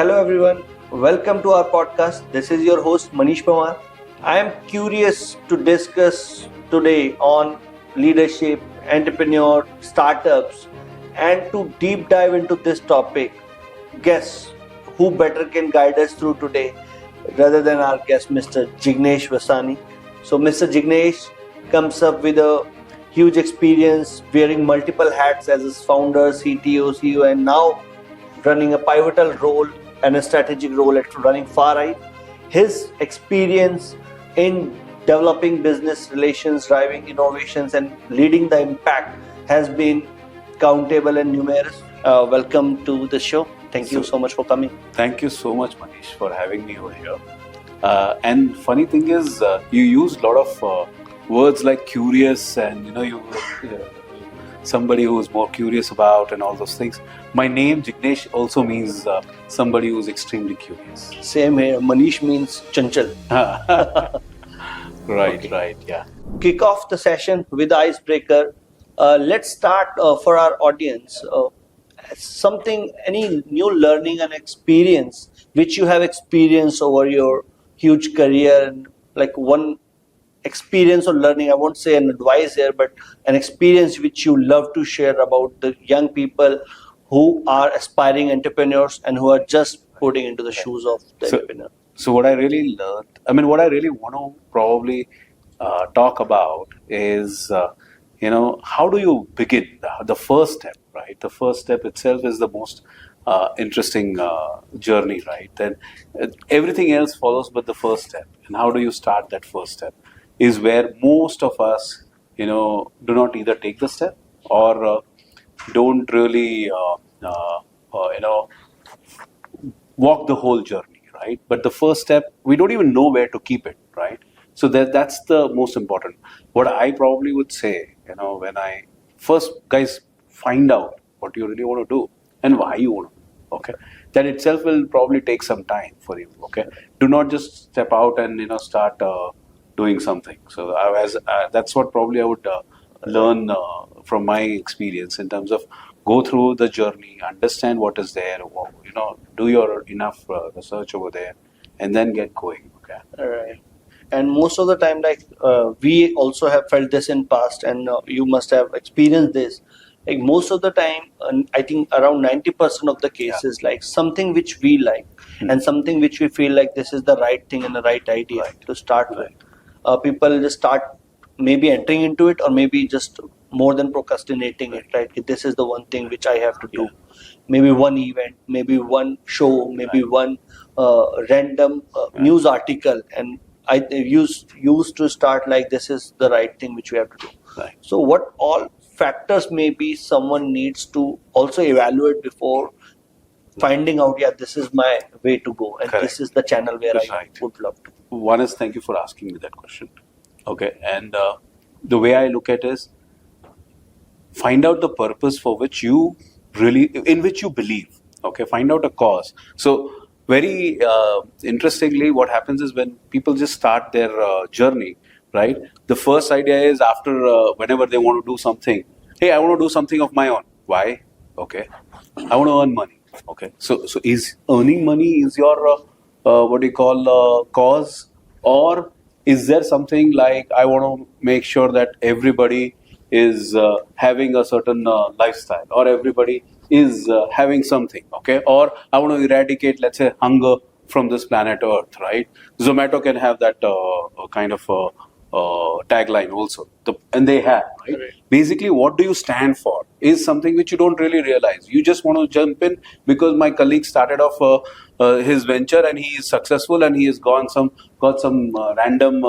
Hello everyone, welcome to our podcast. This is your host Manish Pawar. I am curious to discuss today on leadership, entrepreneur, startups, and to deep dive into this topic. Guess who better can guide us through today rather than our guest Mr. Jignesh Vasani. So Mr. Jignesh comes up with a huge experience wearing multiple hats as his founder, CTO, CEO, and now running a pivotal role and a strategic role at running Far Right. His experience in developing business relations, driving innovations, and leading the impact has been countable and numerous. Welcome to the show. Thank you so much for coming. Thank you so much, Manish, for having me over here. And funny thing is, you use a lot of words like curious, and somebody who is more curious about, and all those things. My name Jignesh also means somebody who is extremely curious. Same here. Manish means chanchal. Right, yeah. Kick off the session with the icebreaker. Let's start for our audience. Any new learning and experience which you have experienced over your huge career, and like one experience or learning, I won't say an advice here, but an experience which you love to share about the young people who are aspiring entrepreneurs and who are just putting into the shoes of the entrepreneur. So what I really learned, what I really want to probably talk about is, how do you begin? The first step, right? The first step itself is the most interesting journey, right? Then everything else follows, but the first step. And how do you start that first step? Is where most of us, do not either take the step or don't really, walk the whole journey, right? But the first step, we don't even know where to keep it, right? So that's the most important. What I probably would say, when I first, guys, find out what you really want to do and why you want to do, okay? That itself will probably take some time for you, okay? Do not just step out and, start doing something. So that's what probably I would learn from my experience in terms of go through the journey, understand what is there, do your enough research over there, and then get going. Okay. All right. And most of the time, we also have felt this in past, and you must have experienced this. Like most of the time, I think around 90% of the cases, like something which we like and something which we feel like this is the right thing and the right idea to start with. People just start maybe entering into it, or maybe just more than procrastinating it, right? This is the one thing which I have to do. Maybe one event, maybe one show, maybe one random news article, and I used to start like this is the right thing which we have to do. Right. So what all factors maybe someone needs to also evaluate before finding out, this is my way to go, and Correct. this is the channel where I would love to. One is, thank you for asking me that question. Okay, and the way I look at it is, find out the purpose for which you in which you believe. Okay, find out a cause. So very interestingly, what happens is when people just start their journey, right? The first idea is after whenever they want to do something, hey, I want to do something of my own. Why? Okay, I want to earn money. Okay, so is earning money is your cause, or is there something like I want to make sure that everybody is having a certain lifestyle, or everybody is having something, okay? Or I want to eradicate, let's say, hunger from this planet Earth, right? Zomato can have that kind of tagline also, and they have, right? Basically, what do you stand for is something which you don't really realize. You just want to jump in because my colleague started off his venture and he is successful and he has got some random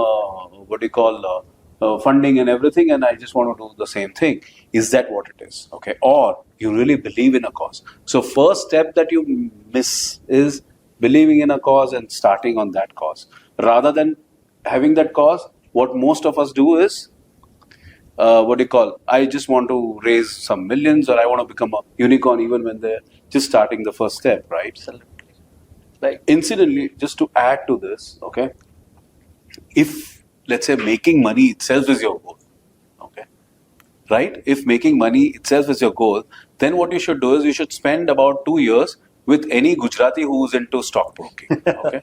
funding and everything, and I just want to do the same thing. Is that what it is? Okay, or you really believe in a cause. So first step that you miss is believing in a cause and starting on that cause, rather than having that cause. What most of us do is, I just want to raise some millions, or I want to become a unicorn, even when they're just starting the first step, right? Absolutely. Like, incidentally, just to add to this, okay, if, let's say, making money itself is your goal, okay, right? If making money itself is your goal, then what you should do is you should spend about 2 years with any Gujarati who's into stockbroking. Okay.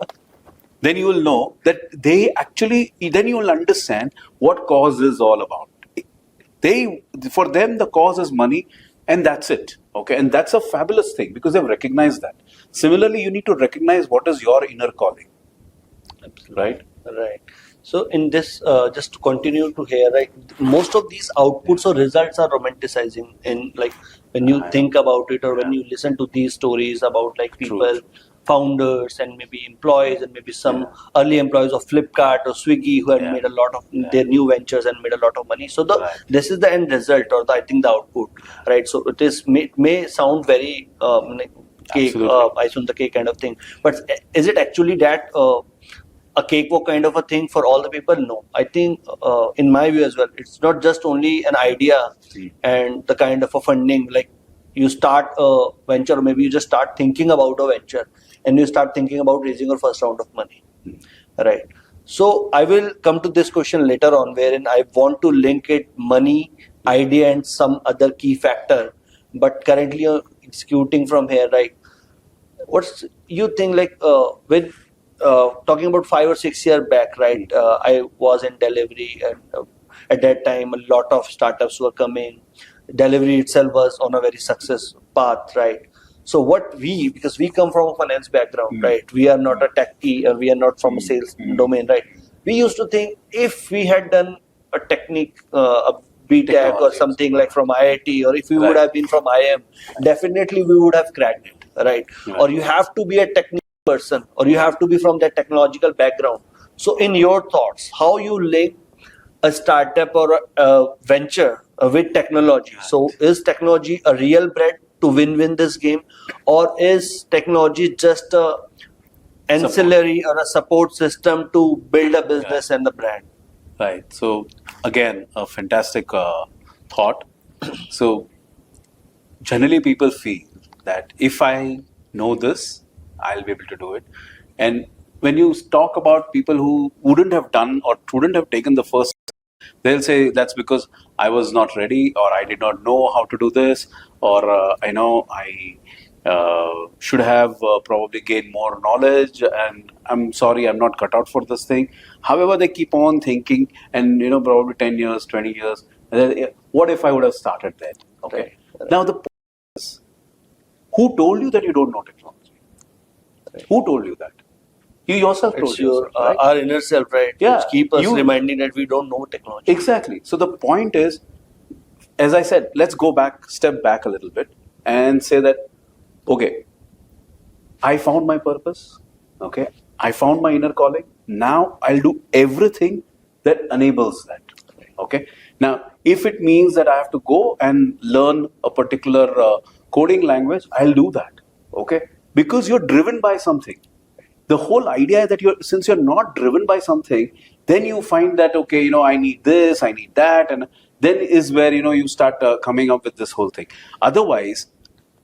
Then you will know that then you will understand what cause is all about. For them, the cause is money, and that's it. Okay, and that's a fabulous thing because they've recognized that. Similarly, you need to recognize what is your inner calling. Absolutely. Right? Right. So in this, just to continue to hear, right, most of these outputs or results are romanticizing in like when you think about it or when you listen to these stories about like people, founders and maybe employees and maybe some early employees of Flipkart or Swiggy who had made a lot of their new ventures and made a lot of money. So this is the end result or I think the output, right? So it is may sound very cake, ice on the cake kind of thing, but is it actually that? A cakewalk kind of a thing for all the people? No. I think, in my view as well, it's not just only an idea and the kind of a funding, like you start a venture or maybe you just start thinking about a venture and you start thinking about raising your first round of money. Right. So I will come to this question later on wherein I want to link it money, idea and some other key factor. But currently executing from here, right? What's you think like with talking about 5 or 6 years back, right? I was in delivery, and at that time, a lot of startups were coming. Delivery itself was on a very success path, right? So because we come from a finance background, right? We are not a techie or we are not from a sales domain, right? We used to think if we had done a technique, a BTech or something like from IIT, or if we would have been from IIM, definitely we would have cracked it, right? Or you have to be a technical person or you have to be from that technological background. So in your thoughts, how you link a startup or a venture with technology? So is technology a real bread to win this game, or is technology just a ancillary or a support system to build a business and the brand? Right. So again, a fantastic thought. So generally people feel that if I know this, I'll be able to do it. And when you talk about people who wouldn't have done or wouldn't have taken the first step, they'll say that's because I was not ready or I did not know how to do this, or I should have probably gained more knowledge, and I'm sorry, I'm not cut out for this thing. However, they keep on thinking, and probably 10 years, 20 years, what if I would have started then? Okay. Right. Now the point is, who told you that you don't know technology? Right. Who told you that? You yourself told yourself, right? Our inner self, right? Yeah. Which keep us reminding that we don't know technology. Exactly. So the point is, as I said, let's step back a little bit and say that, okay, I found my purpose. Okay, I found my inner calling. Now I'll do everything that enables that. Okay. Now, if it means that I have to go and learn a particular coding language, I'll do that. Okay. Because you're driven by something. The whole idea is that since you're not driven by something, then you find that, okay, I need this, I need that. And then is where, you start coming up with this whole thing. Otherwise,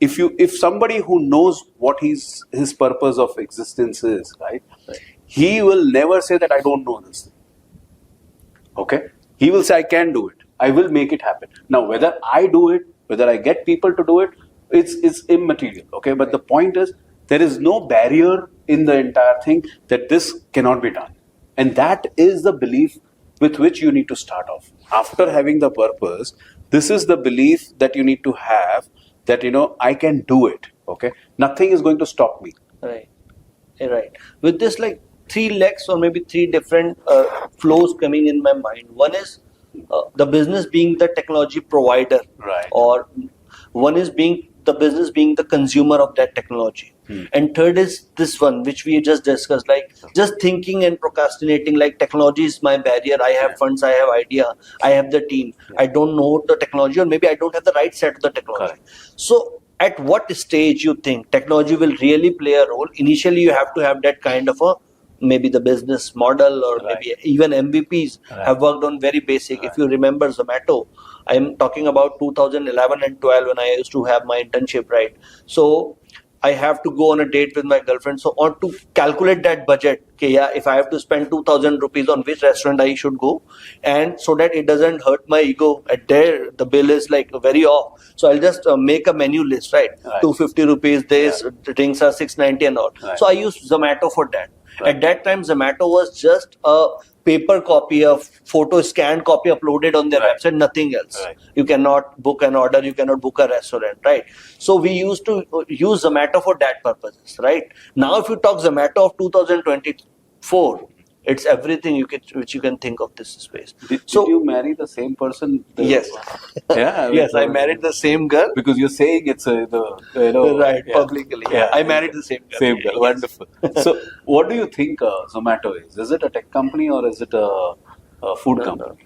if somebody who knows what his purpose of existence is, right, he will never say that I don't know this thing. Okay. He will say, I can do it. I will make it happen. Now, whether I do it, whether I get people to do it, it's immaterial. Okay. But the point is, there is no barrier in the entire thing that this cannot be done. And that is the belief with which you need to start off. After having the purpose, this is the belief that you need to have that, I can do it. Okay. Nothing is going to stop me. Right. Right. With this, like 3 legs or maybe 3 different flows coming in my mind. One is the business being the technology provider. Right. Or one is the business being the consumer of that technology. And third is this one, which we just discussed, like just thinking and procrastinating, like technology is my barrier. I have funds, I have idea, I have the team. I don't know the technology, or maybe I don't have the right set of the technology. Correct. So at what stage you think technology will really play a role? Initially, you have to have that kind of maybe the business model, or maybe even MVPs have worked on very basic. If you remember Zomato, I'm talking about 2011 and 12 when I used to have my internship, right? So I have to go on a date with my girlfriend. So on to calculate that budget, okay, yeah, if I have to spend 2,000 rupees on which restaurant I should go, and so that it doesn't hurt my ego. At there, the bill is like very off. So I'll just make a menu list, right? 250 rupees. This drinks are 690 and all. Right. So I use Zomato for that. Right. At that time, Zomato was just a paper copy, a photo scanned copy uploaded on their Right. website, nothing else. Right. You cannot book an order, you cannot book a restaurant, right? So we used to use Zomato for that purposes, right? Now, if you talk Zomato of 2024, it's everything which you can think of this space. Did you marry the same person? Yes. Yeah. Yes, I married the same girl. Because you're saying it's Right, yeah. publicly. Yeah. I married the same girl. Same girl. Yes. Wonderful. So, what do you think Zomato is? Is it a tech company or is it a food company?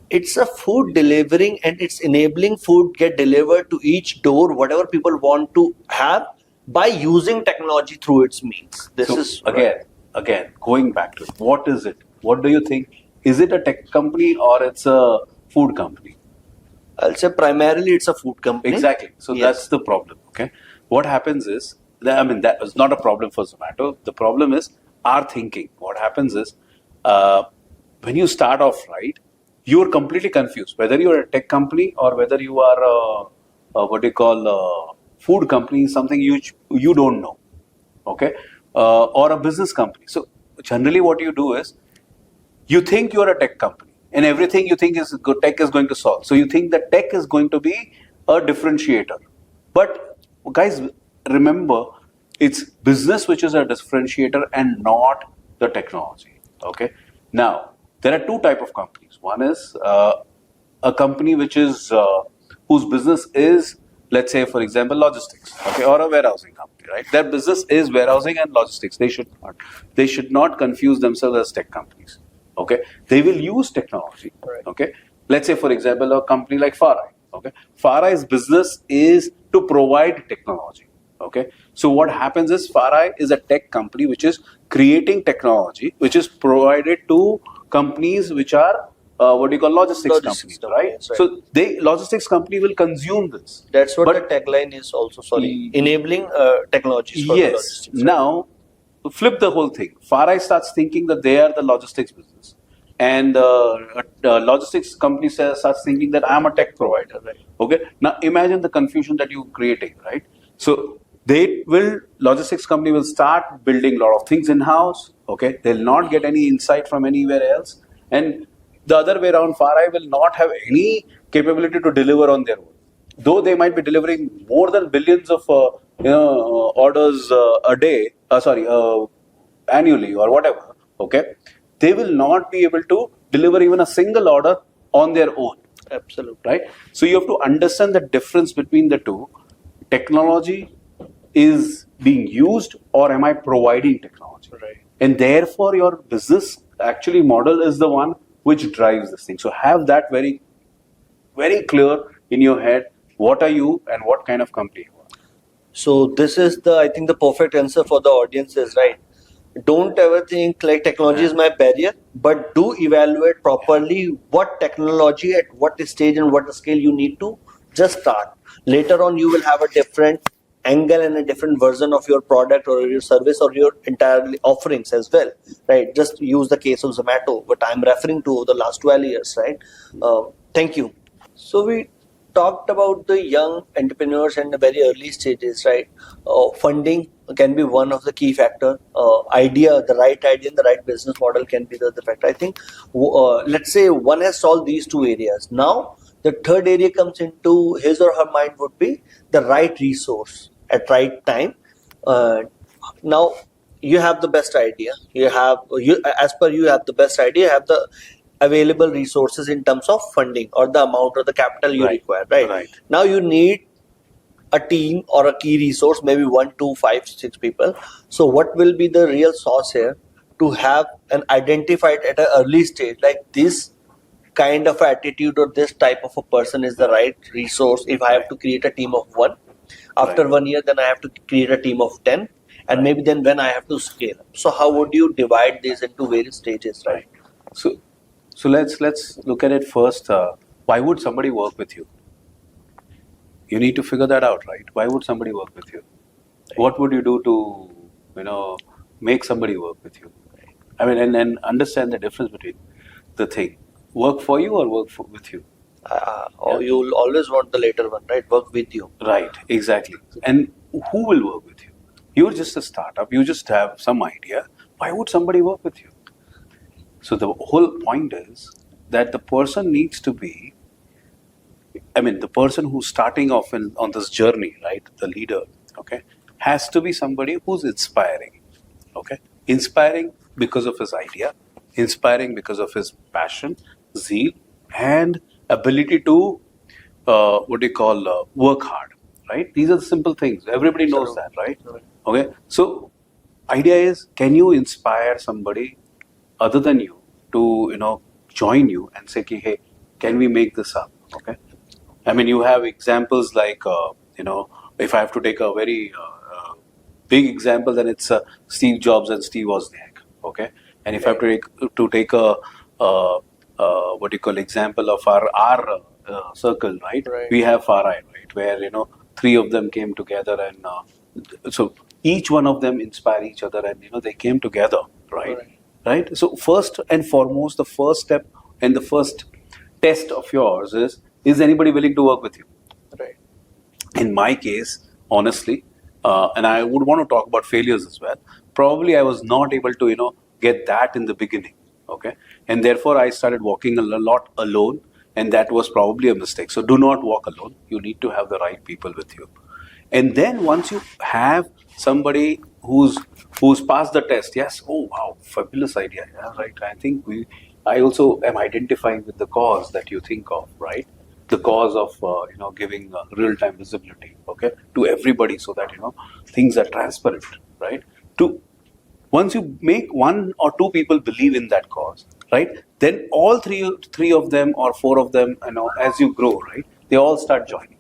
It's a food delivering, and it's enabling food get delivered to each door, whatever people want to have, by using technology through its means. This So, is again, going back to it, what is it? What do you think? Is it a tech company or it's a food company? I'll say primarily it's a food company. Exactly. So Yes. that's the problem. Okay. What happens is, that was not a problem for Zomato. The problem is our thinking. What happens is, when you start off right, you're completely confused whether you're a tech company or whether you are a food company, something you don't know. Okay. Or a business company. So generally, what you do is you think you're a tech company, and everything you think is good, tech is going to solve. So you think that tech is going to be a differentiator. But guys, remember, it's business which is a differentiator and not the technology. Okay. Now there are two type of companies. One is a company which is whose business is, let's say, for example, logistics, okay, or a warehousing company, right? Their business is warehousing and logistics. They should not confuse themselves as tech companies. Okay, they will use technology. Right. Okay, let's say, for example, a company like Farai. Okay, Farai's business is to provide technology. Okay, so what happens is Farai is a tech company which is creating technology which is provided to companies which are logistics companies, right? Yes, right. So logistics company will consume this. That's what But- the tagline is also. Sorry, enabling technologies for the Yes. logistics. Now, flip the whole thing. Farai starts thinking that they are the logistics business, and the logistics company starts thinking that I'm a tech provider. Right. Okay. Now, imagine the confusion that you're creating, right? So, logistics company will start building a lot of things in house. Okay. They'll not get any insight from anywhere else, and the other way around, Farai will not have any capability to deliver on their own. Though they might be delivering more than billions of orders a day, annually or whatever, okay, they will not be able to deliver even a single order on their own, Absolutely. right? So you have to understand the difference between the two. Technology is being used, or am I providing technology? Right. And therefore, your business actually model is the one which drives this thing. So have that very, very clear in your head. What are you and what kind of company you are? So this is I think the perfect answer for the audience is, right? Don't ever think like technology is my barrier, but do evaluate properly what technology at what stage and what scale you need to just start. Later on, you will have a different angle and a different version of your product or your service or your entirely offerings as well, right? Just use the case of Zomato, what I'm referring to the last 12 years, right? Thank you. So we talked about the young entrepreneurs and the very early stages, right? Funding can be one of the key factor. The right idea and the right business model can be the other factor. I think, let's say one has solved these two areas. Now, the third area comes into his or her mind would be the right resource at right time. Now, you have the best idea. You have the best idea. You have the available resources in terms of funding or the amount or the capital you require, right? Right. Now you need a team or a key resource, maybe 1, 2, 5, 6 people. So what will be the real source here to have an identified at an early stage, like this kind of attitude or this type of a person is the right resource. If I have to create a team of 1, after 1 year, then I have to create a team of 10, and maybe then when I have to scale up. So how would you divide this into various stages, right? So let's look at it first. Why would somebody work with you? You need to figure that out, right? Why would somebody work with you? What would you do to, make somebody work with you? I mean, and understand the difference between the thing. Work for you or with you? Or you'll always want the later one, right? Work with you. Right, exactly. And who will work with you? You're just a startup. You just have some idea. Why would somebody work with you? So the whole point is that the person needs to be, the person who's starting off on this journey, right? The leader, okay, has to be somebody who's inspiring, okay? Inspiring because of his idea, inspiring because of his passion, zeal, and ability to, work hard, right? These are the simple things. Everybody knows that, right? Okay. So, idea is, can you inspire somebody other than you to, join you and say, hey, can we make this up? Okay. I mean, you have examples like, if I have to take a very big example, then it's Steve Jobs and Steve Wozniak. Okay. And if I have to take a example of our circle, right? We have FARI, right? Where three of them came together, and so each one of them inspire each other, and they came together, right? Right. So first and foremost, the first step and the first test of yours is anybody willing to work with you? Right. In my case, honestly, and I would want to talk about failures as well. Probably I was not able to get that in the beginning, okay, and therefore I started walking a lot alone, and that was probably a mistake. So do not walk alone. You need to have the right people with you, and then once you have somebody who's passed the test, yes, oh wow, fabulous idea, yeah, right. I also am identifying with the cause that you think of, right? The cause of giving real-time visibility, okay, to everybody, so that things are transparent, right? To once you make one or two people believe in that cause, right, then all three of them or four of them, as you grow, right, they all start joining.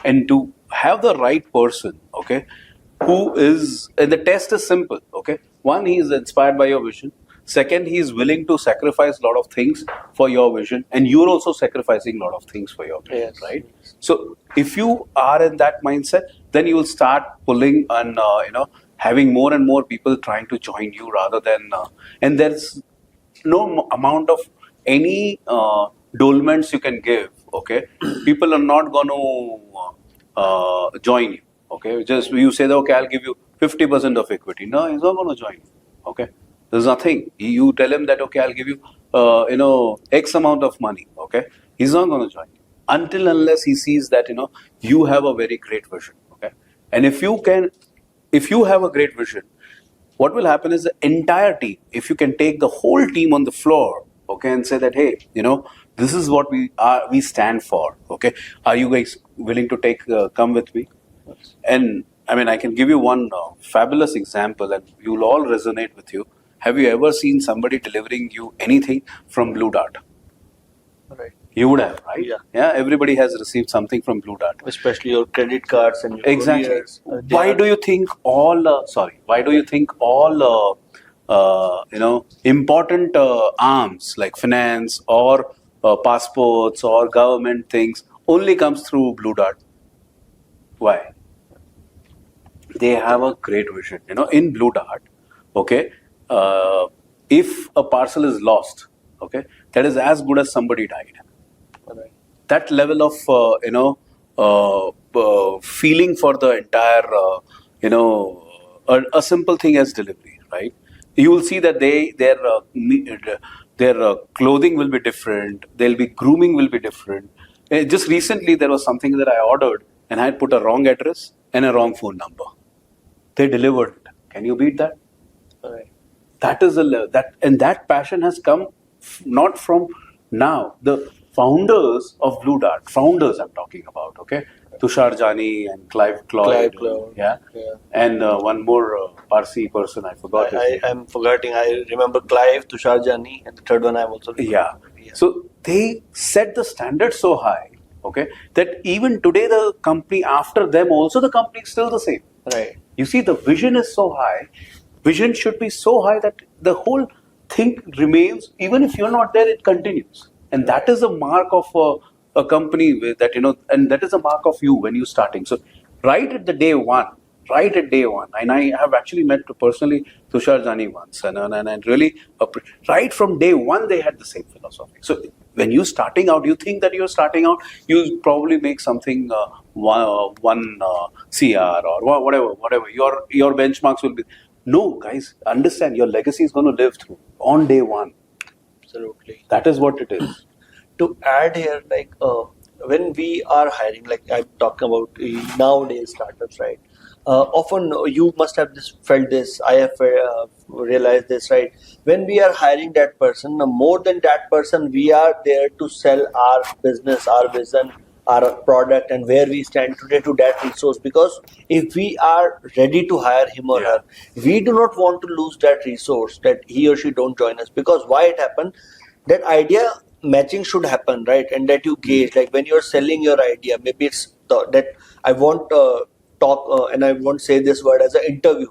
And to have the right person, okay, who is, and the test is simple, okay. One, he is inspired by your vision. Second, he is willing to sacrifice a lot of things for your vision, and you're also sacrificing a lot of things for your vision, right? So if you are in that mindset, then you will start pulling and having more and more people trying to join you, rather than and there's no amount of any dolmens you can give, okay. People are not going to join you, okay. Just you say that, okay, I'll give you 50% of equity. No, he's not going to join you, okay. There's nothing. You tell him that, okay, I'll give you X amount of money, okay. He's not going to join you until unless he sees that you have a very great vision, okay. And if you have a great vision, what will happen is the entire team, if you can take the whole team on the floor, okay, and say that, hey, this is what we stand for, okay. Are you guys willing to come with me? And I mean, I can give you one fabulous example, and you'll all resonate with you. Have you ever seen somebody delivering you anything from Blue Dart? Right. You would have, right? Yeah. Everybody has received something from Blue Dart, especially your credit cards and your exactly. couriers. Why do you think all important arms like finance or passports or government things only comes through Blue Dart? Why? They have a great vision. In Blue Dart, okay, if a parcel is lost, okay, that is as good as somebody died. Right. That level of feeling for the entire a simple thing as delivery, right? You will see that their clothing will be different, there'll be grooming will be different. Just recently there was something that I ordered, and I had put a wrong address and a wrong phone number. They delivered it. Can you beat that? Right. That is that passion has come not from now. The founders of Blue Dart, founders I'm talking about, okay? Tushar Jani and Clive Cloyd. Yeah. And one more Parsi person, I forgot his name. I'm forgetting. I remember Clive, Tushar Jani, and the third one I'm also remembering. Yeah. So they set the standard so high, okay, that even today the company after them also, the company is still the same. Right. You see, the vision is so high. Vision should be so high that the whole thing remains. Even if you're not there, it continues. And that is a mark of a company that, and that is a mark of you when you're starting. So right at the day one, right at day one. And I have actually met personally Tushar Jani once, and really, right from day one, they had the same philosophy. So when you're starting out, you think that you're starting out, you probably make something one CR or whatever. Your benchmarks will be. No, guys, understand your legacy is going to live through on day one. Absolutely. That is what it is. To add here, like when we are hiring, like I'm talking about nowadays startups, right? Often you must have felt this. I have realized this, right? When we are hiring that person, more than that person, we are there to sell our business, our vision, our product, and where we stand today to that resource. Because if we are ready to hire him or her, we do not want to lose that resource, that he or she don't join us. Because why it happened? That idea matching should happen, right? And that you gauge, like when you're selling your idea, maybe it's that I won't talk and I won't say this word as an interview.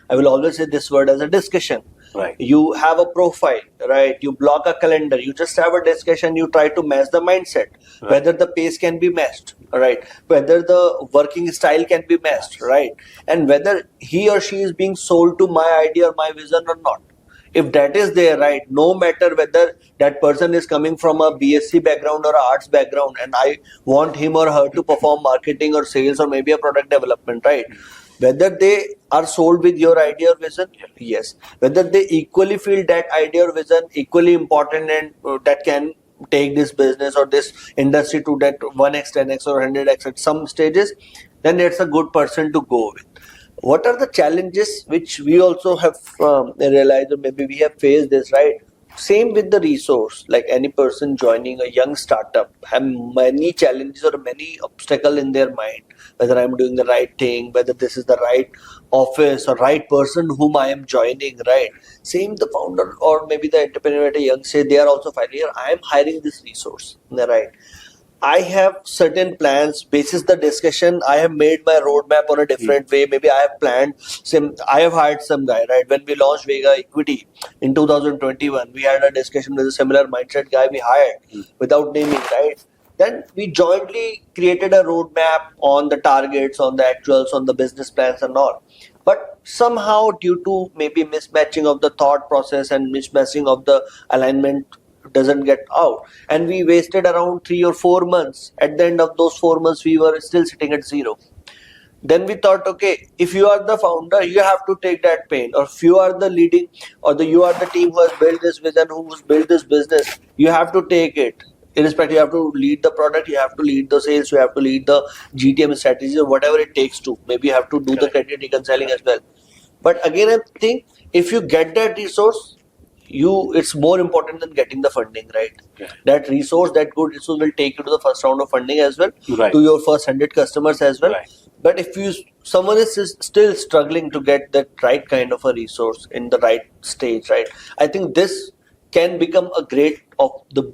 I will always say this word as a discussion. Right. You have a profile, right? You block a calendar. You just have a discussion. You try to match the mindset, Right. whether the pace can be matched, right? Whether the working style can be matched, right? And whether he or she is being sold to my idea or my vision or not. If that is there, right, no matter whether that person is coming from a BSc background or a arts background, and I want him or her to perform marketing or sales or maybe a product development, right? Whether they are sold with your idea or vision, yes. Whether they equally feel that idea or vision equally important and that can take this business or this industry to that 1x, 10x or 100x at some stages, then it's a good person to go with. What are the challenges which we also have realized, or maybe we have faced this, right? Same with the resource, like any person joining a young startup have many challenges or many obstacles in their mind, whether I'm doing the right thing, whether this is the right office or right person whom I am joining, right? Same the founder or maybe the entrepreneur at a young stage, they are also finding here, I am hiring this resource, right? I have certain plans. Basis the discussion, I have made my roadmap on a different way. Maybe I have planned some. I have hired some guy, right? When we launched Vega Equity in 2021, we had a discussion with a similar mindset guy we hired without naming, right? Then we jointly created a roadmap on the targets, on the actuals, on the business plans and all. But somehow, due to maybe mismatching of the thought process and mismatching of the alignment doesn't get out, and we wasted around 3 or 4 months. At the end of those 4 months we were still sitting at zero. Then we thought, okay, if you are the founder, you have to take that pain, or if you are the leading, or you are the team who has built this vision, who has built this business, you have to take it. Irrespective, you have to lead the product, you have to lead the sales, you have to lead the GTM strategy or whatever it takes to. Maybe you have to do the credit reconciling as well. But again, I think if you get that resource, it's more important than getting the funding, right? That resource, that good resource will take you to the first round of funding as well, Right. to your first 100 customers as well. Right. But if someone is still struggling to get that right kind of a resource in the right stage, right? I think this can become a great of the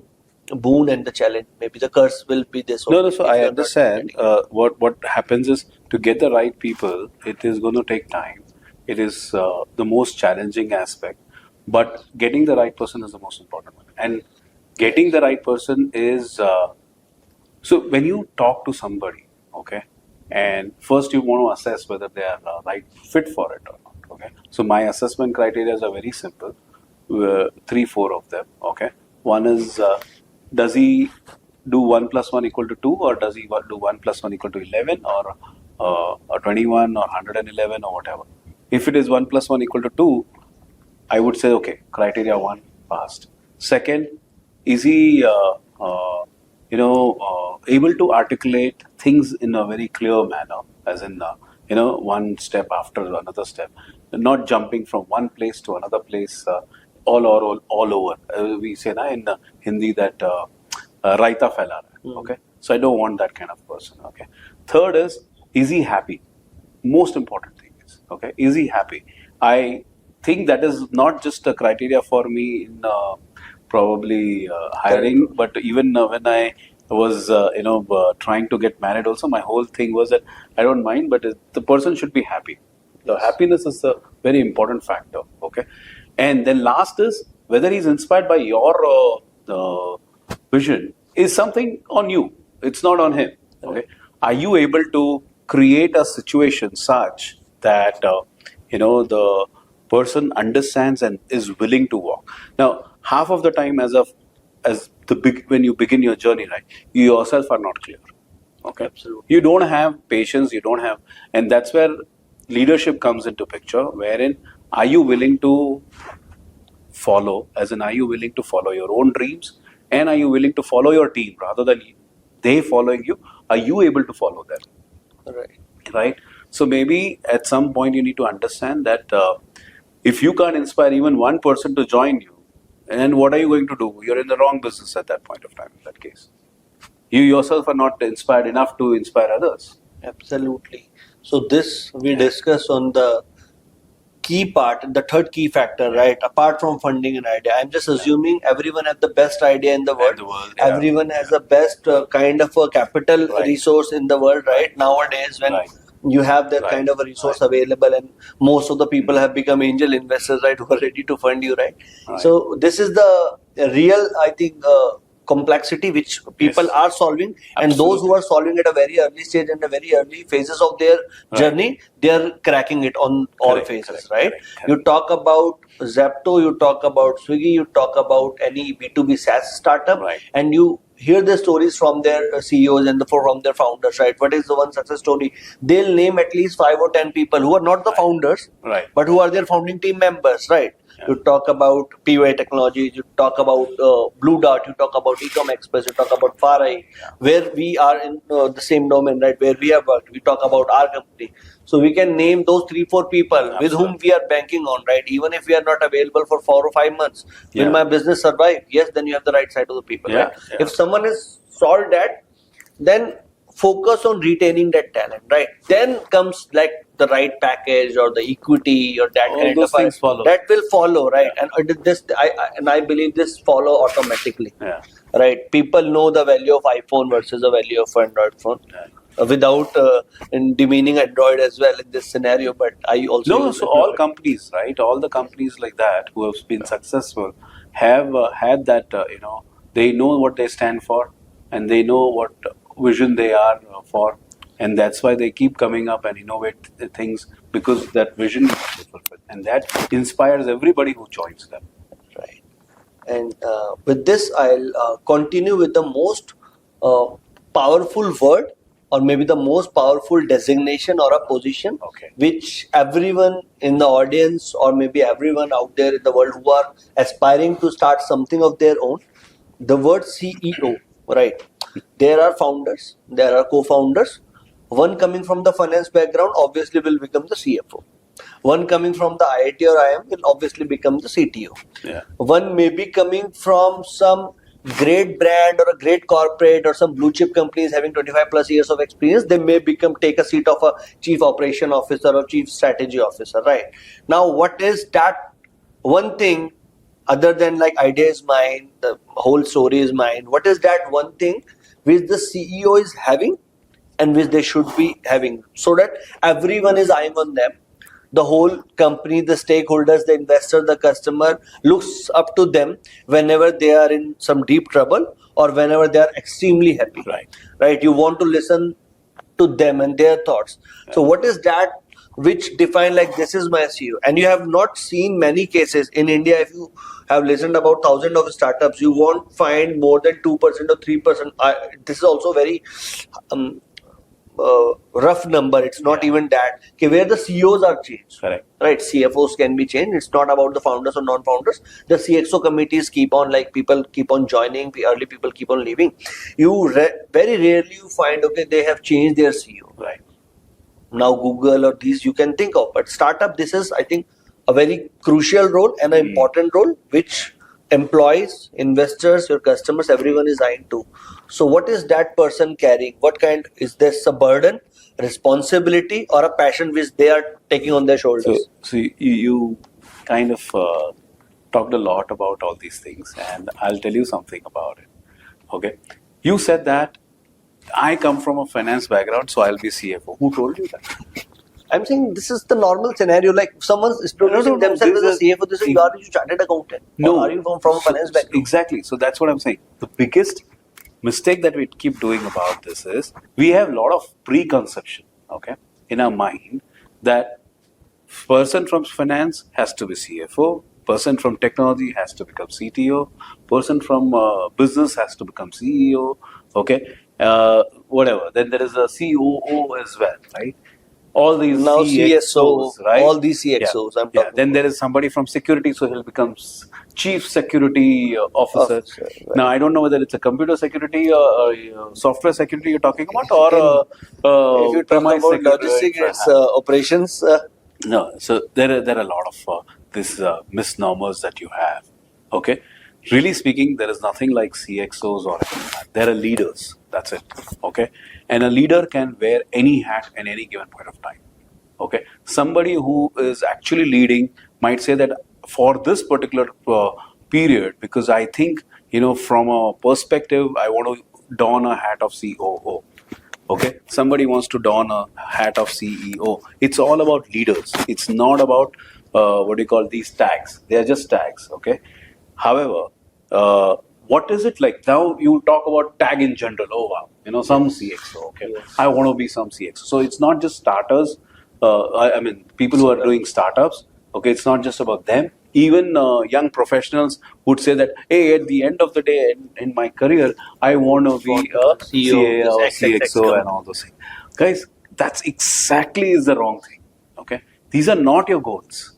boon and the challenge. Maybe the curse will be this. No, only so if I you're not understand. getting- What happens is to get the right people, it is going to take time. It is the most challenging aspect, but getting the right person is the most important one. And getting the right person is so when you talk to somebody, okay, and first you want to assess whether they are right fit for it or not. Okay, so my assessment criteria are very simple, 3, 4 of them. Okay, one is does he do 1+1 = 2, or does he do 1+1 = 11, or 21 or 111 or whatever. If it is 1+1 = 2, I would say okay, criteria 1 passed. Second, is he able to articulate things in a very clear manner, as in one step after another step, not jumping from one place to another place all over. We say na in Hindi that raita fela raha. Okay, so I don't want that kind of person. Okay. Third is he happy? Most important thing is, okay, is he happy? I think that is not just a criteria for me in probably hiring, but even when I was trying to get married also, my whole thing was that I don't mind, but the person should be happy. The happiness is a very important factor. Okay, and then last is whether he's inspired by your vision is something on you. It's not on him. Okay, are you able to create a situation such that the person understands and is willing to walk. Now, half of the time, when you begin your journey, right, you yourself are not clear. Okay, Absolutely. you don't have patience. You don't have, and that's where leadership comes into picture. Wherein, are you willing to follow? As in, are you willing to follow your own dreams, and are you willing to follow your team rather than they following you? Are you able to follow them? Right. Right. So maybe at some point you need to understand that if you can't inspire even one person to join you, and what are you going to do? You're in the wrong business at that point of time. In that case, you yourself are not inspired enough to inspire others. Absolutely. So this we discuss on the key part, the third key factor, right? Apart from funding an idea, I'm just assuming everyone has the best idea in the world. Everyone has the best kind of a capital resource in the world, right? Nowadays, when you have that kind of a resource available, and most of the people have become angel investors, right, who are ready to fund you, right? So this is the real, I think, complexity which people are solving, and those who are solving at a very early stage and the very early phases of their journey, they are cracking it on all phases, right? You talk about Zepto, you talk about Swiggy, you talk about any B2B SaaS startup, and you hear the stories from their CEOs and from their founders, right? What is the one success story? They'll name at least 5 or 10 people who are not the founders, but who are their founding team members, right? You talk about PY Technologies, you talk about Blue Dart, you talk about Ecom Express, you talk about Farai, where we are in the same domain, right? Where we have worked. We talk about our company. So we can name those 3-4 people with whom we are banking on, right? Even if we are not available for 4 or 5 months, will my business survive? Yes, then you have the right side of the people, right? If someone has solved that, then focus on retaining that talent, right? Then comes like the right package or the equity or that kind of things follow. That will follow, right? And I believe this follow automatically, right? People know the value of iPhone versus the value of Android phone. Without demeaning Android as well in this scenario, but I also so all companies, right? All the companies like that who have been successful have had that. They know what they stand for, and they know what vision they are for, and that's why they keep coming up and innovate things, because that vision is fulfilled, and that inspires everybody who joins them. Right. And with this, I'll continue with the most powerful word, or maybe the most powerful designation or a position, which everyone in the audience or maybe everyone out there in the world who are aspiring to start something of their own, the word CEO, right? There are founders, there are co-founders. One coming from the finance background obviously will become the CFO. One coming from the IIT or IIM will obviously become the CTO. One may be coming from some great brand or a great corporate or some blue chip companies having 25 plus years of experience. They may take a seat of a chief operation officer or chief strategy officer, right? Now, what is that one thing other than like idea is mine, the whole story is mine? What is that one thing which the CEO is having and which they should be having, so that everyone is eyeing on them? The whole company, the stakeholders, the investor, the customer looks up to them whenever they are in some deep trouble or whenever they are extremely happy. Right? You want to listen to them and their thoughts. So what is that which define like this is my CEO? And you have not seen many cases in India. If you have listened about thousands of startups, you won't find more than 2% or 3%. This is also very rough number. It's not even that. Okay, where the CEOs are changed. Right? CFOs can be changed. It's not about the founders or non-founders. The CXO committees keep on, like, people keep on joining, early people keep on leaving. Very rarely you find, okay, they have changed their CEO. Now Google or these you can think of, but startup, this is, I think, a very crucial role and an important role which employees, investors, your customers, everyone is eyeing to. So what is that person carrying? What kind, is this a burden, responsibility, or a passion which they are taking on their shoulders? So you kind of talked a lot about all these things, and I'll tell you something about it. Okay, you said that I come from a finance background, so I'll be CFO. Who told you that? I'm saying this is the normal scenario. Like, someone's introducing themselves as a CFO. This is, you are a chartered accountant. No, or are you from a finance background? Exactly. So that's what I'm saying. The biggest mistake that we keep doing about this is we have a lot of preconception, in our mind, that person from finance has to be CFO, person from technology has to become CTO, person from business has to become CEO, okay, whatever. Then there is a COO as well, right? All these Now CSO, right? all these CXOs I'm Yeah. talking Then about. there is somebody from security, so he'll become chief security officer. Officer, right. Now I don't know whether it's a computer security or software security you're talking about, or If you talk premise about security. logistics, Right? it's operations. No, so there are a lot of these misnomers that you have. Okay, really speaking, there is nothing like CXOs or anything like that. There are leaders. That's it. Okay, and a leader can wear any hat at any given point of time. Okay, somebody who is actually leading might say that for this particular period, because I think from a perspective, I want to don a hat of COO. Okay, somebody wants to don a hat of CEO. It's all about leaders. It's not about what do you call these tags. They are just tags. Okay. However, what is it like now? You talk about tag in general. Oh wow, some CXO. Okay, Yes. I want to be some CXO. So it's not just starters. I mean, people who are doing startups. Okay, it's not just about them. Even young professionals would say that, hey, at the end of the day, in my career, I want to be a CEO, CA or XXX CXO and company. all those things. Guys, that's exactly is the wrong thing. Okay, these are not your goals.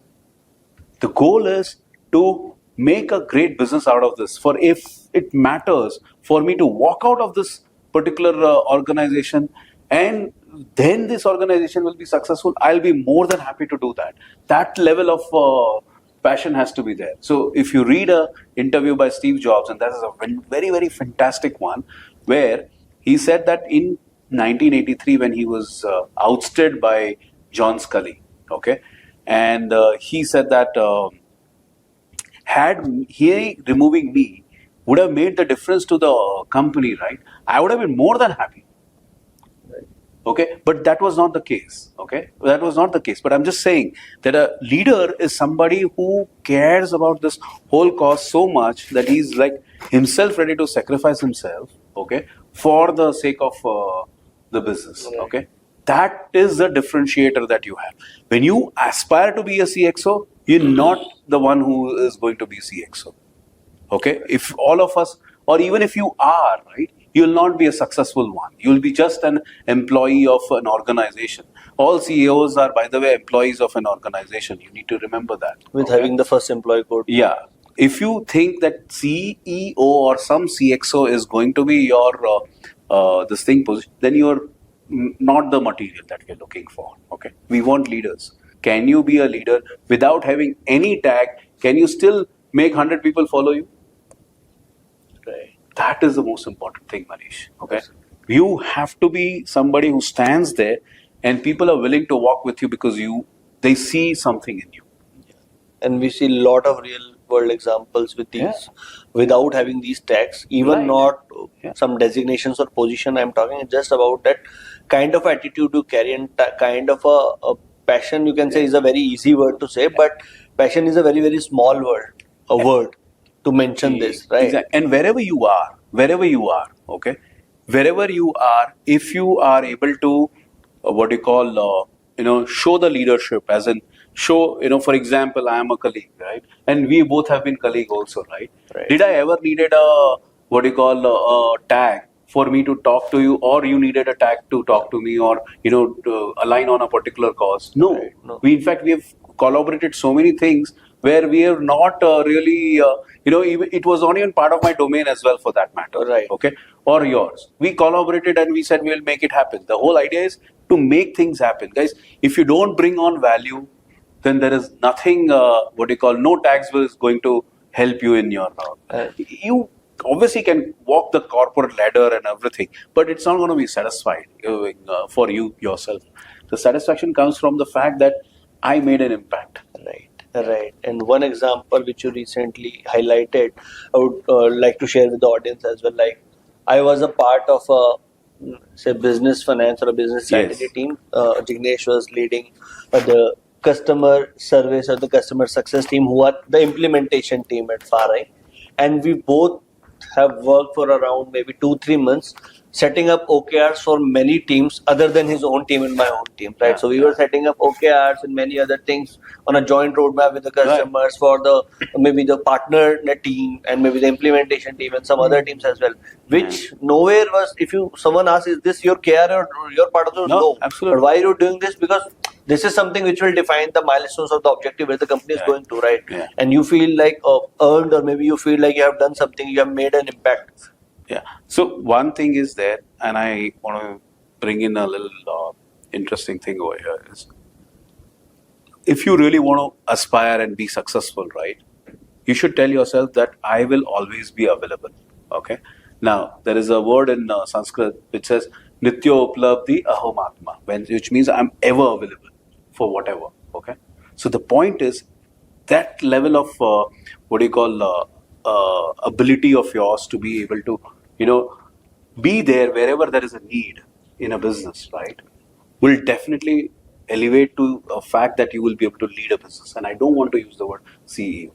The goal is to make a great business out of this. For if it matters for me to walk out of this particular organization and then this organization will be successful, I'll be more than happy to do that. That level of passion has to be there. So if you read a interview by Steve Jobs, and that is a very, very fantastic one, where he said that in 1983 when he was ousted by John Scully, okay, and he said that had he removing me would have made the difference to the company, right? I would have been more than happy. Okay, but that was not the case. Okay, that was not the case. But I'm just saying that a leader is somebody who cares about this whole cause so much that he's like himself ready to sacrifice himself. Okay, for the sake of the business. Okay, that is the differentiator that you have. When you aspire to be a CXO, you're not the one who is going to be CXO. Okay, if all of us, or even if you are, right, you'll not be a successful one. You'll be just an employee of an organization. All CEOs are, by the way, employees of an organization. You need to remember that. With having the first employee code. Yeah. If you think that CEO or some CXO is going to be your this thing position, then you're not the material that we're looking for. Okay, we want leaders. Can you be a leader without having any tag? Can you still make 100 people follow you? Right. That is the most important thing, Manish. Okay, you have to be somebody who stands there, and people are willing to walk with you because they see something in you. And we see a lot of real world examples with these without having these tags, even Right. not Yeah. some designations or position. I'm talking just about that kind of attitude you carry and kind of a passion. You can say is a very easy word to say, but passion is a very, very small word to mention this, right? Exactly. And wherever you are, okay, wherever you are, if you are able to, what you call, show the leadership, as in show, for example, I am a colleague, right? And we both have been colleague also, right? Right. Did I ever needed a, what you call, a tag for me to talk to you, or you needed a tag to talk to me, or, to align on a particular cause? No. Right. No. We, in fact, we have collaborated so many things where we are not really, even, it was not even part of my domain as well, for that matter. Right. Okay, or yours. We collaborated and we said we will make it happen. The whole idea is to make things happen, guys. If you don't bring on value, then there is nothing. No tax is going to help you in your. You obviously can walk the corporate ladder and everything, but it's not going to be satisfied for you yourself. The satisfaction comes from the fact that I made an impact. Right. And one example which you recently highlighted, I would like to share with the audience as well. Like, I was a part of a business finance or a business strategy team. Jignesh was leading the customer service or the customer success team, who are the implementation team at Farai. And we both have worked for around maybe 2-3 months setting up OKRs for many teams other than his own team and my own team, right? Yeah, So we were setting up OKRs and many other things on a joint roadmap with the customers for the maybe the partner team and maybe the implementation team and some other teams as well. Which nowhere was, if you someone asks, is this your KR or your part of the No, absolutely. But why are you doing this? Because this is something which will define the milestones of the objective where the company is going to, right? Yeah. And you feel like earned, or maybe you feel like you have done something, you have made an impact. Yeah. So one thing is there, and I want to bring in a little interesting thing over here is, if you really want to aspire and be successful, right, you should tell yourself that I will always be available. Okay. Now there is a word in Sanskrit which says Nityo Uplabdhi Ahomatma, which means I'm ever available for whatever. Okay. So the point is that level of ability of yours to be able to be there wherever there is a need in a business, right, will definitely elevate to a fact that you will be able to lead a business. And I don't want to use the word CEO.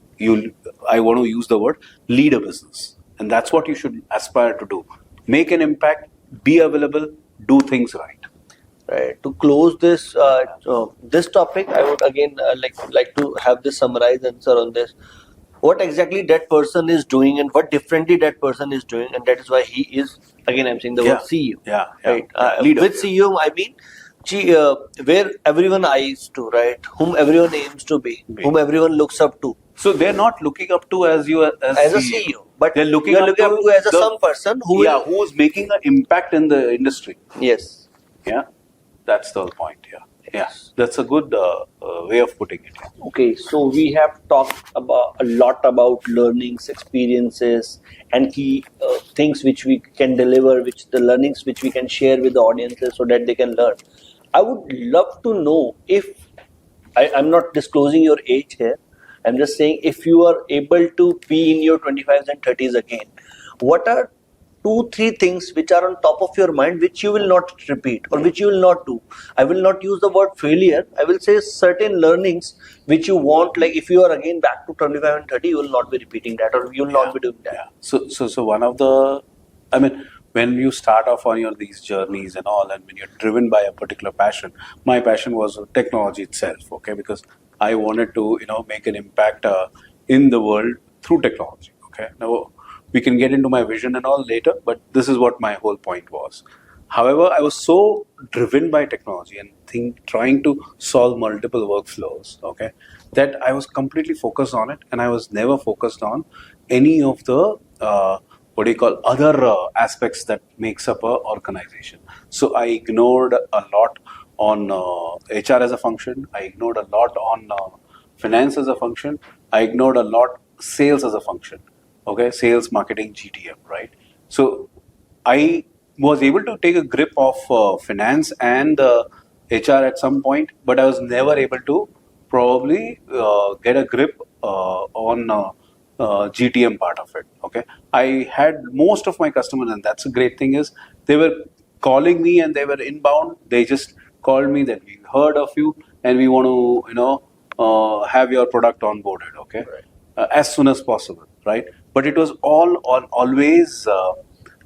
I want to use the word lead a business. And that's what you should aspire to do. Make an impact, be available, do things right. Right. To close this this topic, I would again like to have this summarized answer on this. What exactly that person is doing and what differently that person is doing, and that is why he is, again I'm saying the word CEO. Yeah. Right. Leader. With CEO I mean where everyone eyes to, right? Whom everyone aims to be, whom everyone looks up to. So they're not looking up to as you as a CEO, but they're looking up to as some person who who is making an impact in the industry. Yes. Yeah, that's the point. Yeah, that's a good way of putting it. Okay, so we have talked about a lot about learnings, experiences, and key things which we can deliver, which the learnings which we can share with the audiences so that they can learn. I would love to know, if I'm not disclosing your age here, I'm just saying if you are able to be in your 25s and 30s again, what are 2-3 things which are on top of your mind which you will not repeat or which you will not do? I will not use the word failure. I will say certain learnings which you want, like if you are again back to 25 and 30, you will not be repeating that, or you will not be doing that. Yeah. So one of the, I mean, when you start off on these journeys and all, and when you're driven by a particular passion, my passion was technology itself, okay, because I wanted to, make an impact in the world through technology, okay. Now, we can get into my vision and all later, but this is what my whole point was. However, I was so driven by technology and trying to solve multiple workflows, okay, that I was completely focused on it, and I was never focused on any of the other aspects that makes up a organization. So I ignored a lot on HR as a function. I ignored a lot on finance as a function. I ignored a lot sales as a function. Okay, sales, marketing, GTM, right? So I was able to take a grip of finance and HR at some point, but I was never able to probably get a grip on GTM part of it. Okay, I had most of my customers, and that's a great thing, is they were calling me and they were inbound. They just called me that we heard of you and we want to have your product onboarded. Okay, as soon as possible, right? But it was always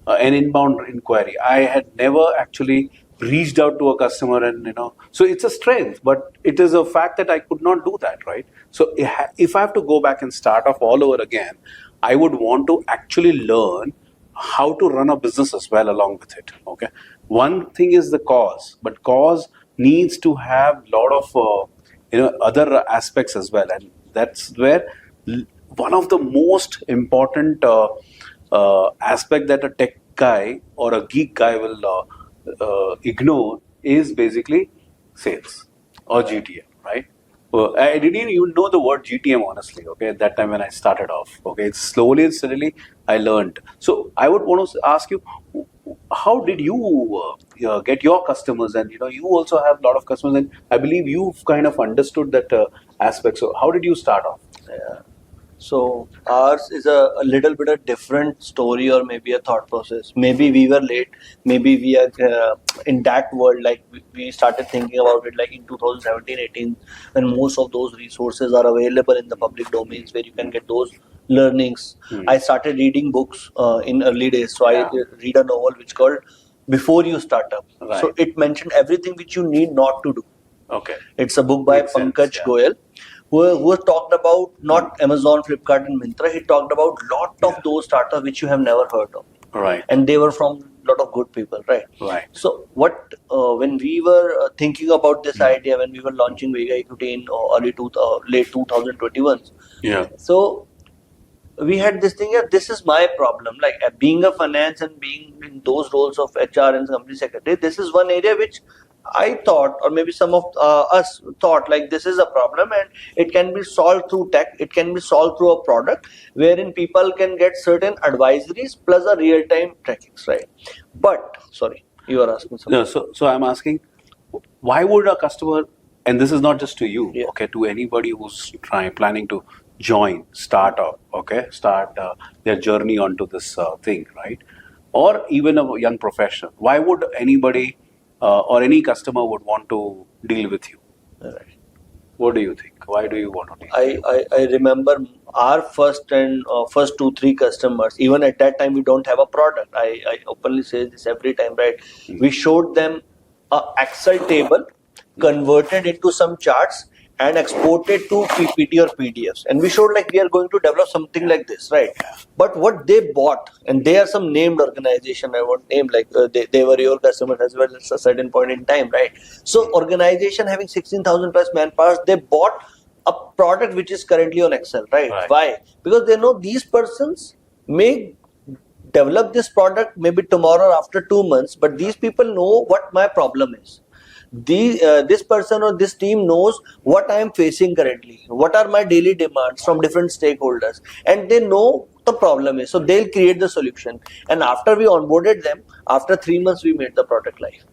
an inbound inquiry. I had never actually reached out to a customer, and so it's a strength, but it is a fact that I could not do that, right? So if I have to go back and start off all over again, I would want to actually learn how to run a business as well along with it. Okay, one thing is the cause, but cause needs to have a lot of other aspects as well, and that's where one of the most important aspect that a tech guy or a geek guy will ignore is basically sales or GTM, right? I didn't even know the word GTM, honestly, okay, at that time when I started off. Okay, it's slowly and steadily I learned. So I would want to ask you, how did you get your customers? And you also have a lot of customers, and I believe you've kind of understood that aspect. So how did you start off? Yeah. So ours is a little bit a different story, or maybe a thought process. Maybe we were late. Maybe we are in that world. Like we started thinking about it like in 2017-18, when most of those resources are available in the public domains, where you can get those learnings. I started reading books in early days. So I read a novel which called Before You Start Up. Right. So it mentioned everything which you need not to do. Okay. It's a book by Makes Pankaj sense, yeah. Goyal, who talked about not Amazon, Flipkart, and Myntra. He talked about lot of those startups which you have never heard of. Right. And they were from a lot of good people, right? Right. So what when we were thinking about this idea, when we were launching Vega Equity in late 2021, Yeah. so we had this thing. Yeah, this is my problem. Like being a finance and being in those roles of HR and company secretary, this is one area which I thought, or maybe some of us thought, like this is a problem and it can be solved through tech. It can be solved through a product wherein people can get certain advisories plus a real-time trackings, right? But sorry, you are asking something. No, so I'm asking, why would a customer, and this is not just to you, Yeah. okay, to anybody who's planning to join, start their journey onto this thing, right? Or even a young professional, why would anybody or any customer would want to deal with you? Right. What do you think? Why do you want to deal? I remember our first 2-3 customers. Even at that time, we don't have a product. I openly say this every time, right? We showed them a Excel table, converted into some charts, and exported to PPT or PDFs. And we showed like we are going to develop something like this, right? But what they bought, and they are some named organization, I won't name, like they were your customers as well at a certain point in time, right? So organization having 16,000 plus manpower, they bought a product which is currently on Excel, right? Why? Because they know these persons may develop this product maybe tomorrow or after 2 months, but these people know what my problem is. This person or this team knows what I am facing currently, what are my daily demands from different stakeholders, and they know the problem is, so they'll create the solution. And after we onboarded them, after 3 months we made the product live.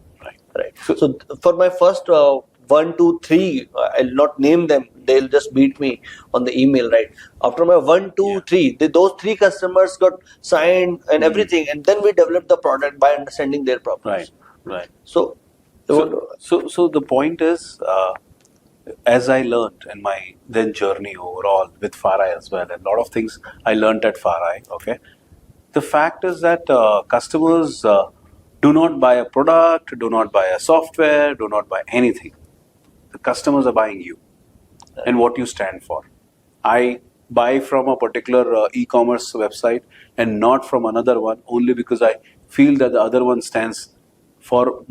Right. So for my first 1, 2, 3, I'll not name them, they'll just beat me on the email, right? After my 1, 2, 3, those 3 customers got signed and everything, and then we developed the product by understanding their problems. Right. So the point is, as I learned in my then journey overall with Farai as well, and a lot of things I learned at Farai, okay, the fact is that customers do not buy a product, do not buy a software, do not buy anything. The customers are buying you and what you stand for. I buy from a particular e-commerce website and not from another one only because I feel that the other one stands for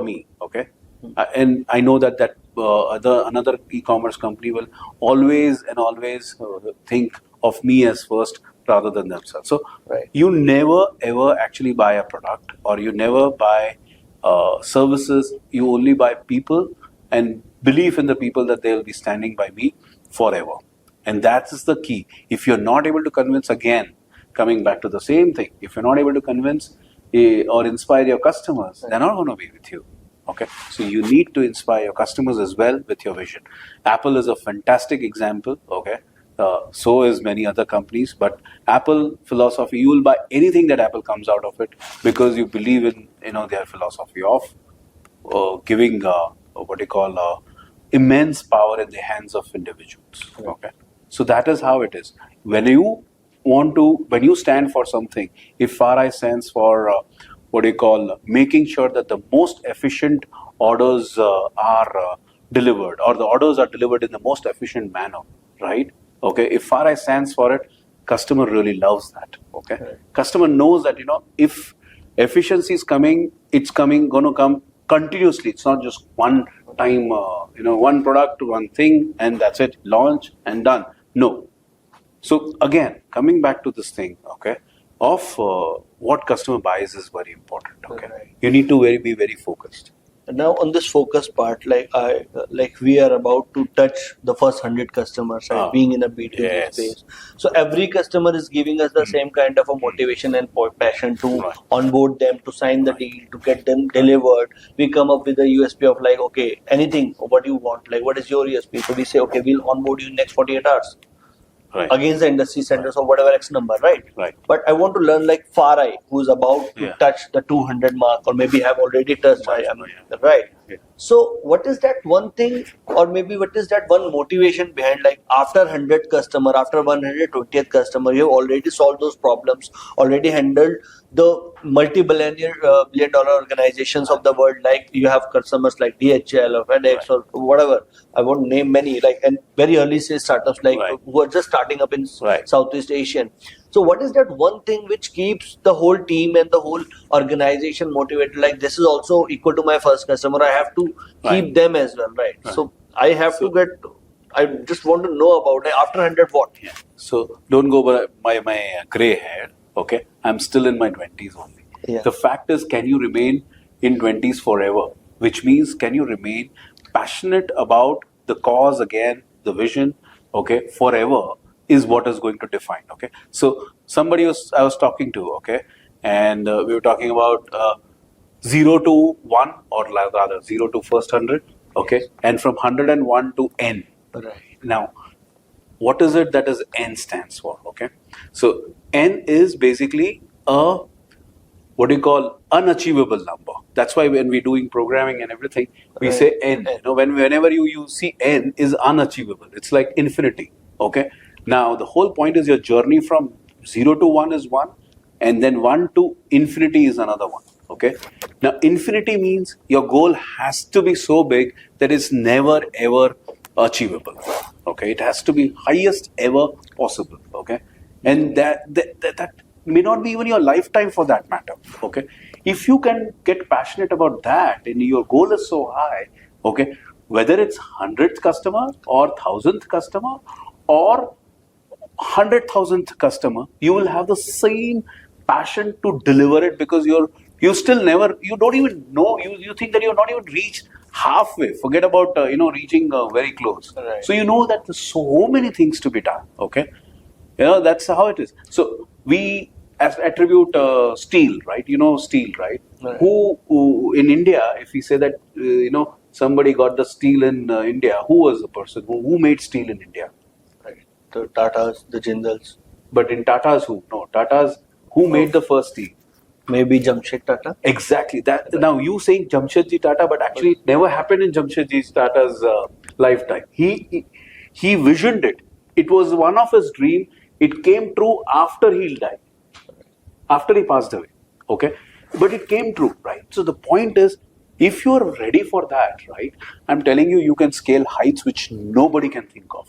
me, okay? And I know that another e-commerce company will always think of me as first rather than themselves. So you never ever actually buy a product, or you never buy services. You only buy people and believe in the people that they will be standing by me forever. And that is the key. If you're not able to convince, again, coming back to the same thing, if you're not able to convince or inspire your customers, they're not going to be with you. Okay, so you need to inspire your customers as well with your vision. Apple is a fantastic example. Okay, so is many other companies. But Apple philosophy, you will buy anything that Apple comes out of it because you believe in their philosophy of giving immense power in the hands of individuals. Okay, so that is how it is. When you stand for something, if Farai stands for making sure that the most efficient orders are delivered, or the orders are delivered in the most efficient manner, right? Okay, if Farai stands for it, customer really loves that. Okay, customer knows that if efficiency is coming, it's going to come continuously. It's not just one time, one product, one thing, and that's it, launch and done. No. So again, coming back to this thing, okay, of what customer buys is very important. Okay, you need to be very focused. And now on this focus part, like we are about to touch the first 100 customers, right? Being in a B2B space, so every customer is giving us the same kind of a motivation and passion to onboard them, to sign the deal, to get them delivered. We come up with a USP of like, okay, anything, what you want, like what is your USP? So we say, okay, we'll onboard you in next 48 hours. Against the industry centers or whatever X number, right? But I want to learn like Farai, who's about to touch the 200 mark, or maybe have already touched, right? Yeah. So what is that one thing, or maybe what is that one motivation behind, like after 100 customer, after 120th customer, you have already solved those problems, already handled the multi-billionaire, billion dollar organizations of the world, like you have customers like DHL or FedEx or whatever. I won't name many, like, and very early stage startups like who are just starting up in Southeast Asian. So what is that one thing which keeps the whole team and the whole organization motivated? Like, this is also equal to my first customer. I have to keep them as well, right? So I have to get. I just want to know about it. After 100 what? Yeah. So don't go by my grey hair. Okay, I'm still in my 20s only. Yeah. The fact is, can you remain in 20s forever? Which means, can you remain passionate about the cause again, the vision? Okay, forever is what is going to define. Okay, so I was talking to. Okay, and we were talking about 0 to 1, or rather 0 to first 100. Okay, and from 101 to N. Right. Now, what is it that is N stands for? Okay, so N is basically a, what do you call, unachievable number. That's why when we're doing programming and everything, we say N. You know, whenever you see N is unachievable, it's like infinity. Okay, now the whole point is your journey from 0 to 1 is 1, and then 1 to infinity is another 1. Okay, now infinity means your goal has to be so big that it's never ever achievable. Okay, it has to be highest ever possible. Okay, and that may not be even your lifetime for that matter. Okay, if you can get passionate about that and your goal is so high, okay, whether it's 100th customer or 1000th customer or 100,000th customer, you will have the same passion to deliver it, because you don't even know, you think that you're not even reached halfway. Forget about reaching very close. Right. So you know that there's so many things to be done. Okay, that's how it is. So we attribute steel, right? You know steel, right? Right. Who in India, if we say that somebody got the steel in India, who was the person who made steel in India? Right. The Tatas, the Jindals. But in Tata's who made the first steel? Maybe Jamshed Tata. Exactly. That now you saying Jamshedji Tata, but actually it never happened in Jamshedji Tata's lifetime. He visioned it. It was one of his dream. It came true after he died, after he passed away. Okay, but it came true, right? So the point is, if you are ready for that, right, I'm telling you, you can scale heights which nobody can think of.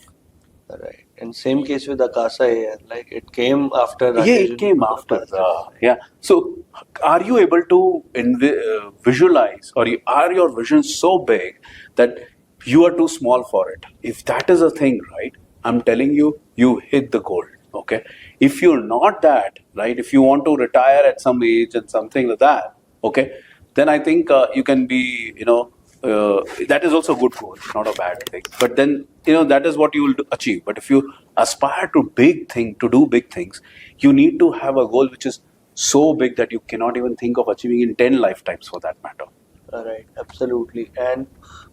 Right. And same case with Akasa here. Like, it came after. It came after. So, are you able to visualize, or are your vision so big that you are too small for it? If that is a thing, right, I'm telling you, you hit the goal. Okay. If you're not that, right, if you want to retire at some age and something like that, okay, then I think you can be, that is also a good goal, not a bad thing. But then, that is what you will achieve. But if you aspire to do big things, you need to have a goal which is so big that you cannot even think of achieving in 10 lifetimes for that matter. Right, absolutely. And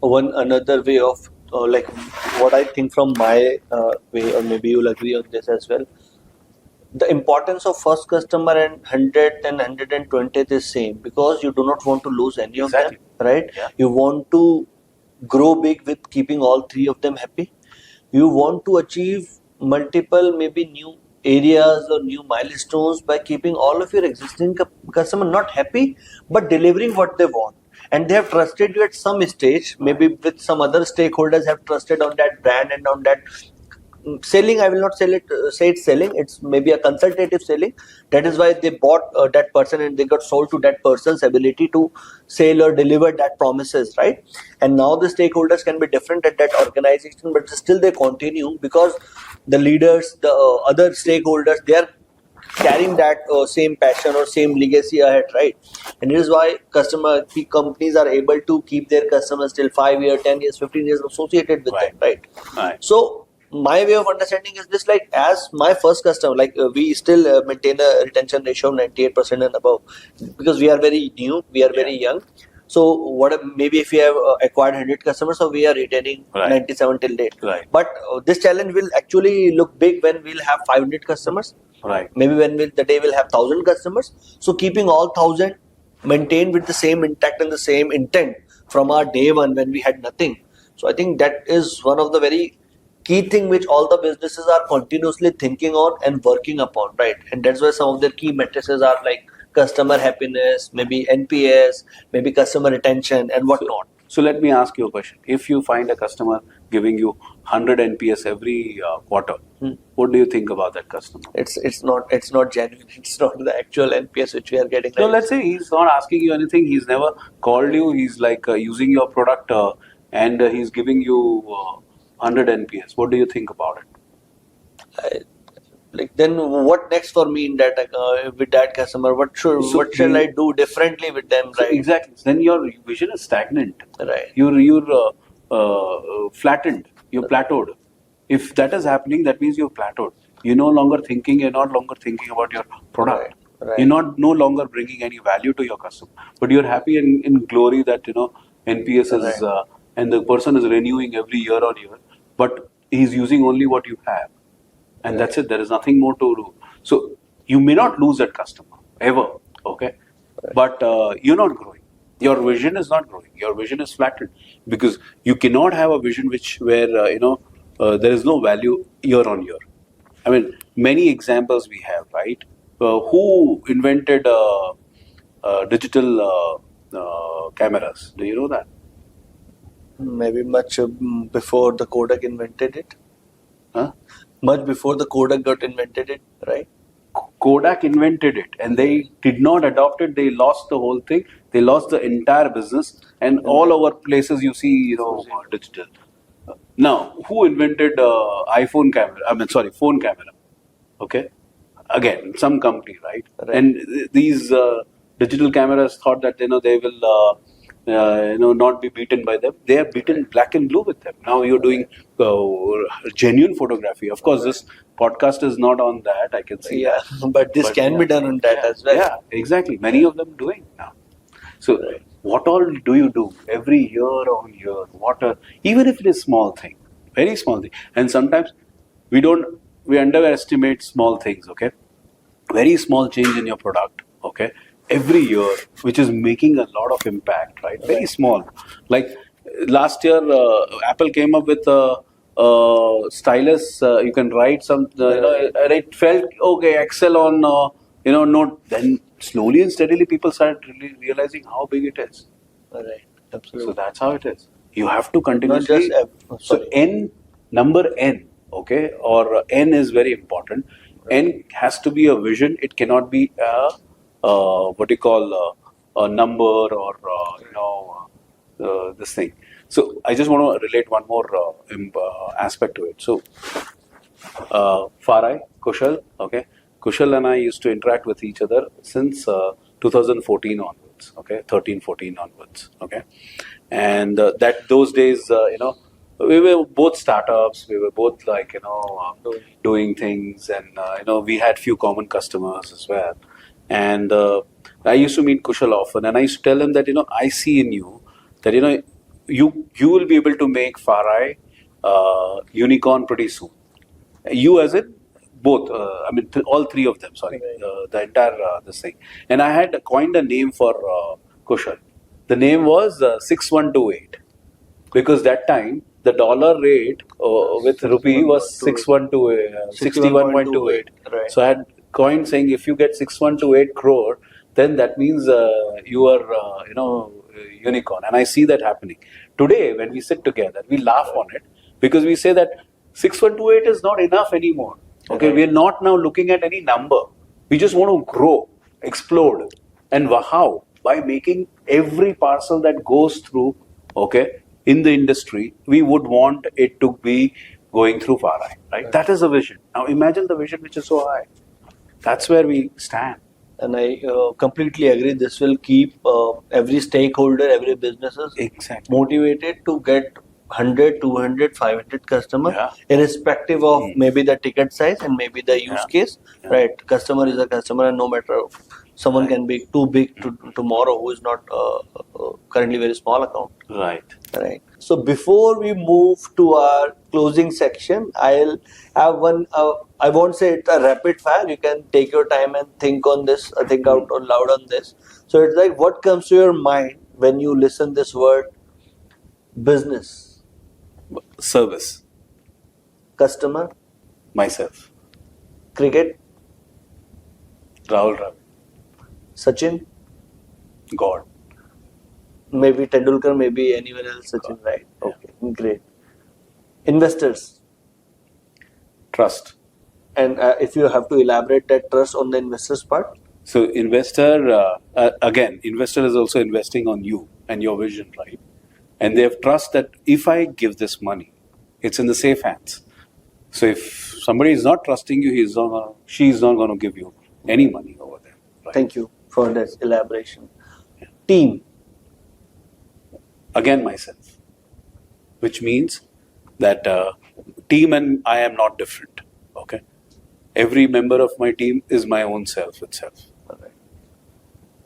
another way of, like, what I think from my way, or maybe you'll agree on this as well, the importance of first customer and 100th and 120th is same, because you do not want to lose any of them, right? Yeah. You want to grow big with keeping all three of them happy. You want to achieve multiple, maybe new areas or new milestones by keeping all of your existing customer not happy, but delivering what they want. And they have trusted you at some stage, maybe with some other stakeholders have trusted on that brand and on that selling. I will not say it's selling, it's maybe a consultative selling. That is why they bought that person, and they got sold to that person's ability to sell or deliver that promises, right? And now the stakeholders can be different at that organization, but still they continue, because the leaders, the other stakeholders, they are carrying that same passion or same legacy ahead, right? And it is why companies are able to keep their customers till 5 years, 10 years, 15 years associated with them, right? So my way of understanding is this, like, as my first customer, like, we still maintain a retention ratio of 98% and above, because we are very new, we are very young. So maybe if we have acquired 100 customers, so we are retaining 97 till date. Right. But this challenge will actually look big when we'll have 500 customers. Right. Maybe when the day we'll have 1,000 customers. So keeping all 1,000 maintained with the same intact and the same intent from our day one when we had nothing. So I think that is one of the very key thing which all the businesses are continuously thinking on and working upon, right? And that's why some of their key metrics are like customer happiness, maybe NPS, maybe customer retention and whatnot. So let me ask you a question. If you find a customer giving you 100 NPS every quarter, what do you think about that customer? It's not genuine. It's not the actual NPS which we are getting. So right? let's say he's not asking you anything. He's never called you. He's like using your product and he's giving you 100 NPS. What do you think about it? Like then what next for me in that with that customer? What shall I do differently with them? So Right? exactly. Then your vision is stagnant. Right. You're flattened. You're plateaued. If that is happening, that means you're plateaued. You're no longer thinking. You're not longer thinking about your product. Right. You're not no longer bringing any value to your customer. But you're happy in glory that NPS is and the person is renewing every year on year. But he's using only what you have. And that's it. There is nothing more to do. So you may not lose that customer ever, okay? But you're not growing. Your vision is not growing. Your vision is flattened because you cannot have a vision where there is no value year on year. I mean, many examples we have, right? Who invented digital cameras? Do you know that? Maybe much before the Kodak invented it. Huh? Much before the Kodak got invented it, right? Kodak invented it and they did not adopt it. They lost the whole thing. They lost the entire business and all over places you see, digital. Now, who invented iPhone camera? Phone camera. Okay. Again, some company, right? And these digital cameras thought that, they will not be beaten by them. They are beaten black and blue with them. Now you're doing genuine photography. Of course, this podcast is not on that. I can see that. But this can be done on that as well. Yeah, exactly. Many of them doing now. So what all do you do every year on year? Even if it is small thing, very small thing. And sometimes we underestimate small things, okay? Very small change in your product, okay? Every year, which is making a lot of impact, right? Very small. Like last year, Apple came up with a stylus. You can write some, and it felt okay. Excel on, Note. Then slowly and steadily, people started really realizing how big it is. Right. Absolutely. So that's how it is. You have to continuously. So number N, okay, or N is very important. N has to be a vision. It cannot be a number or this thing. So I just want to relate one more aspect to it. So Farai, Kushal, okay, Kushal and I used to interact with each other since 2014 onwards, okay, 13-14 onwards, okay, and those days, we were both startups. We were both doing things, and we had few common customers as well. And I used to meet Kushal often, and I used to tell him that I see in you that you will be able to make Farai unicorn pretty soon. You as in both, all three of them. Sorry, the entire this thing. And I had coined a name for Kushal. The name was 6128 because that time the dollar rate with rupee was 61.28. Right. So I had coined saying if you get 6128 crore, then that means you are unicorn. And I see that happening. Today, when we sit together, we laugh on it because we say that 6128 is not enough anymore. Okay, we are not now looking at any number. We just want to grow, explode. And how? By making every parcel that goes through, okay, in the industry, we would want it to be going through Farai, right? That is the vision. Now imagine the vision which is so high. That's where we stand. And I completely agree. This will keep every stakeholder, every businesses motivated to get 100, 200, 500 customers, irrespective of maybe the ticket size and maybe the use case. Right? Customer is a customer, and no matter someone can be too big tomorrow who is not currently very small account. Right. So before we move to our closing section, I'll have one. I won't say it's a rapid fire. You can take your time and think on this. Think out loud on this. So it's like, what comes to your mind when you listen this word Business, Service. customer, Myself. cricket, Rahul Dravid. Sachin, God. maybe Tendulkar, maybe anyone else, Sachin, right? Okay, great. Investors, Trust. and if you have to elaborate that trust on the investors part, So investor is also investing on you and your vision, right? And they have trust that if I give this money, it's in the safe hands. So if somebody is not trusting you, she's not going to give you any money over there. Right? thank you for that elaboration. Team, Again, myself, which means that team and I am not different. Okay, every member of my team is my own self itself.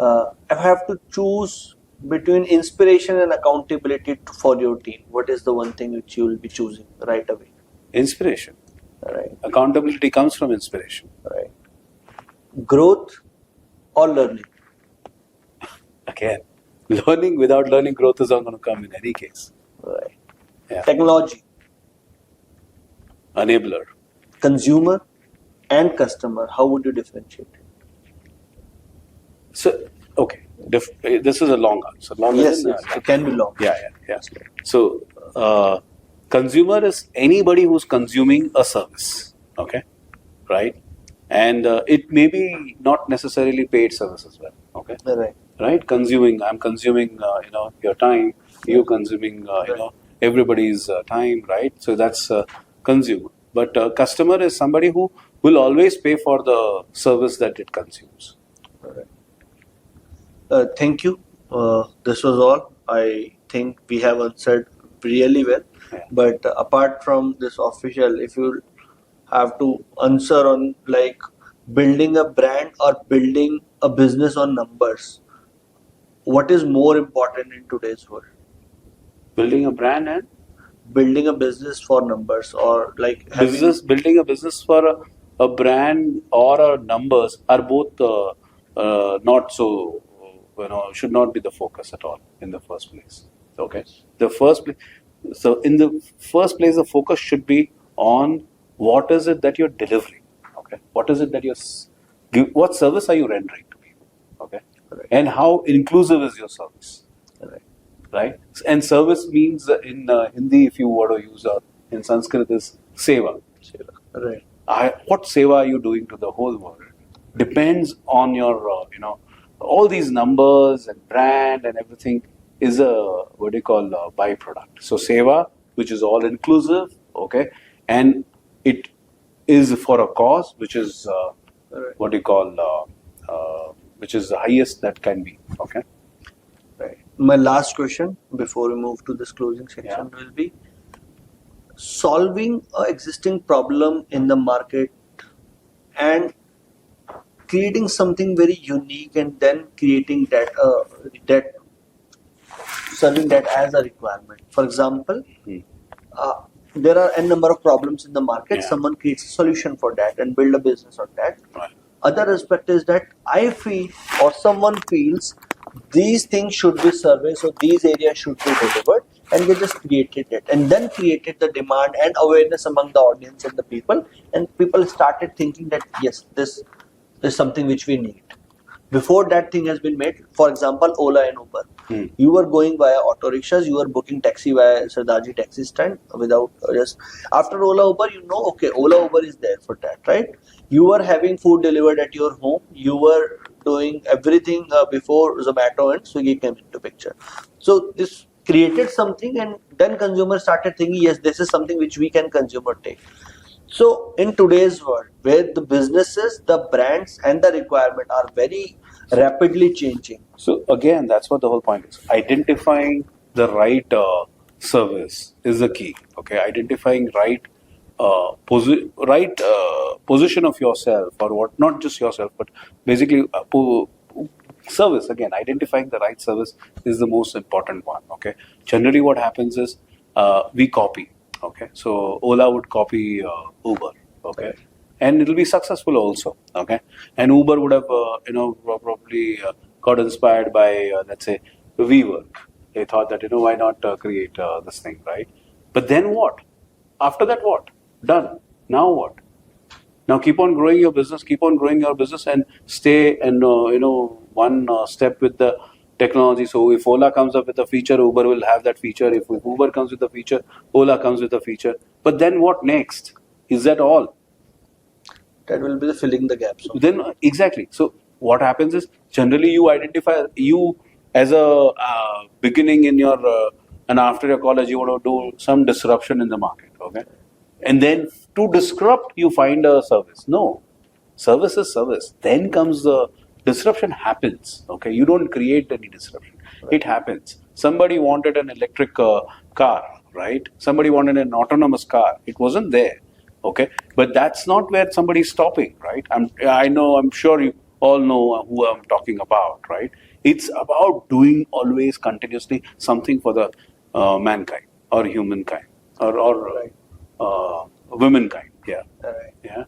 I have to choose between inspiration and accountability for your team. What is the one thing which you will be choosing right away? Inspiration. Right. Accountability comes from inspiration. Right. Growth or learning? Again, learning without learning, growth is not going to come in any case. Right. Yeah. Technology, Enabler. consumer and customer. How would you differentiate it? So, okay, this is a long answer. Longer Yes, than, yes. It can be long. Yeah. So, consumer is anybody who's consuming a service, okay, right? And it may be not necessarily paid service as well, okay? Right? I'm consuming, your time, you consuming, everybody's time, right? So that's consumer. But customer is somebody who will always pay for the service that it consumes. Thank you. This was all. I think we have answered really well. Yeah. But apart from this official, if you have to answer on like building a brand or building a business on numbers, what is more important in today's world? Building a brand and Building a business for numbers, or like building a business for a brand or a numbers are both not so, should not be the focus at all in the first place. Okay. So in the first place, the focus should be on what is it that you're delivering. Okay. What is it that what service are you rendering to people? Okay. Correct. And how inclusive is your service? Right? And service means in Hindi, if you want to use, in Sanskrit, is seva. Right. What seva are you doing to the whole world? Depends on your, all these numbers and brand and everything is a byproduct. So seva, which is all inclusive, okay, and it is for a cause which is which is the highest that can be, okay. Right. My last question before we move to this closing section will be solving an existing problem in the market and creating something very unique and then creating that serving that as a requirement. For example, there are n number of problems in the market. Yeah. Someone creates a solution for that and build a business on that. Right. Other aspect is that I feel or someone feels these things should be serviced or these areas should be delivered, and they just created it and then created the demand and awareness among the audience and the people, and people started thinking that yes, this is something which we need. Before that thing has been made, for example, Ola and Uber. You were going via auto rickshaws, you were booking taxi via Sardarji taxi stand without just after Ola Uber, okay, Ola Uber is there for that, right? You were having food delivered at your home, you were doing everything before Zomato and Swiggy came into picture. So this created something, and then consumers started thinking, yes, this is something which we can consume or take. So in today's world, where the businesses, the brands, and the requirement are very rapidly changing. So again, that's what the whole point is. Identifying the right service is the key. Okay, identifying right position of yourself, or what, not just yourself, but basically service. Again, identifying the right service is the most important one. Okay, generally what happens is we copy. Okay, so Ola would copy Uber. Okay, and it'll be successful also. Okay, and Uber would have probably got inspired by let's say WeWork, They thought that, why not create this thing, right? But then what? After that, what? Done. Now what? Now keep on growing your business, and stay and one step with the technology. So if Ola comes up with a feature, Uber will have that feature. If Uber comes with a feature, Ola comes with a feature. But then what next? Is that all? That will be the filling the gaps. Then exactly. So what happens is generally you identify you as a beginning in your and after your college you want to do some disruption in the market, okay? And then to disrupt you find a service. No, service is service. Then comes the disruption happens. Okay, you don't create any disruption. Right. It happens. Somebody wanted an electric car, right? Somebody wanted an autonomous car. It wasn't there. Okay, but that's not where somebody's stopping, right? I'm sure you all know who I'm talking about, right? It's about doing always continuously something for the mankind or humankind or womankind. Yeah, Right. yeah.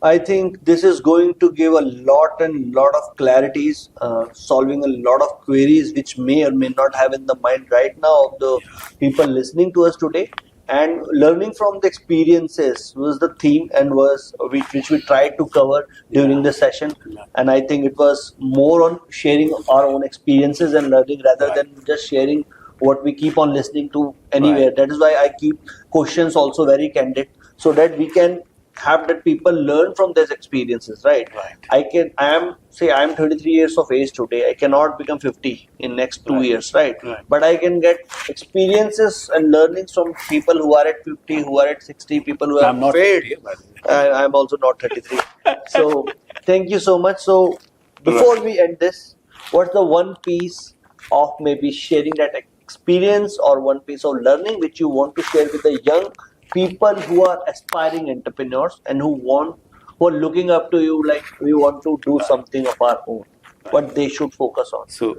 I think this is going to give a lot of clarities, solving a lot of queries which may or may not have in the mind right now of the people listening to us today. And learning from the experiences was the theme and was which we tried to cover during the session. And I think it was more on sharing our own experiences and learning rather than just sharing what we keep on listening to anywhere. Right. That is why I keep questions also very candid so that we can have that people learn from these experiences, right? I am 33 years of age today. I cannot become 50 in next 2 years, right? But I can get experiences and learnings from people who are at 50, who are at 60, people who have failed. I'm also not 33. So thank you so much. So before we end this, what's the one piece of maybe sharing that experience or one piece of learning which you want to share with the young people who are aspiring entrepreneurs and who are looking up to you like we want to do something of our own, what they should focus on? So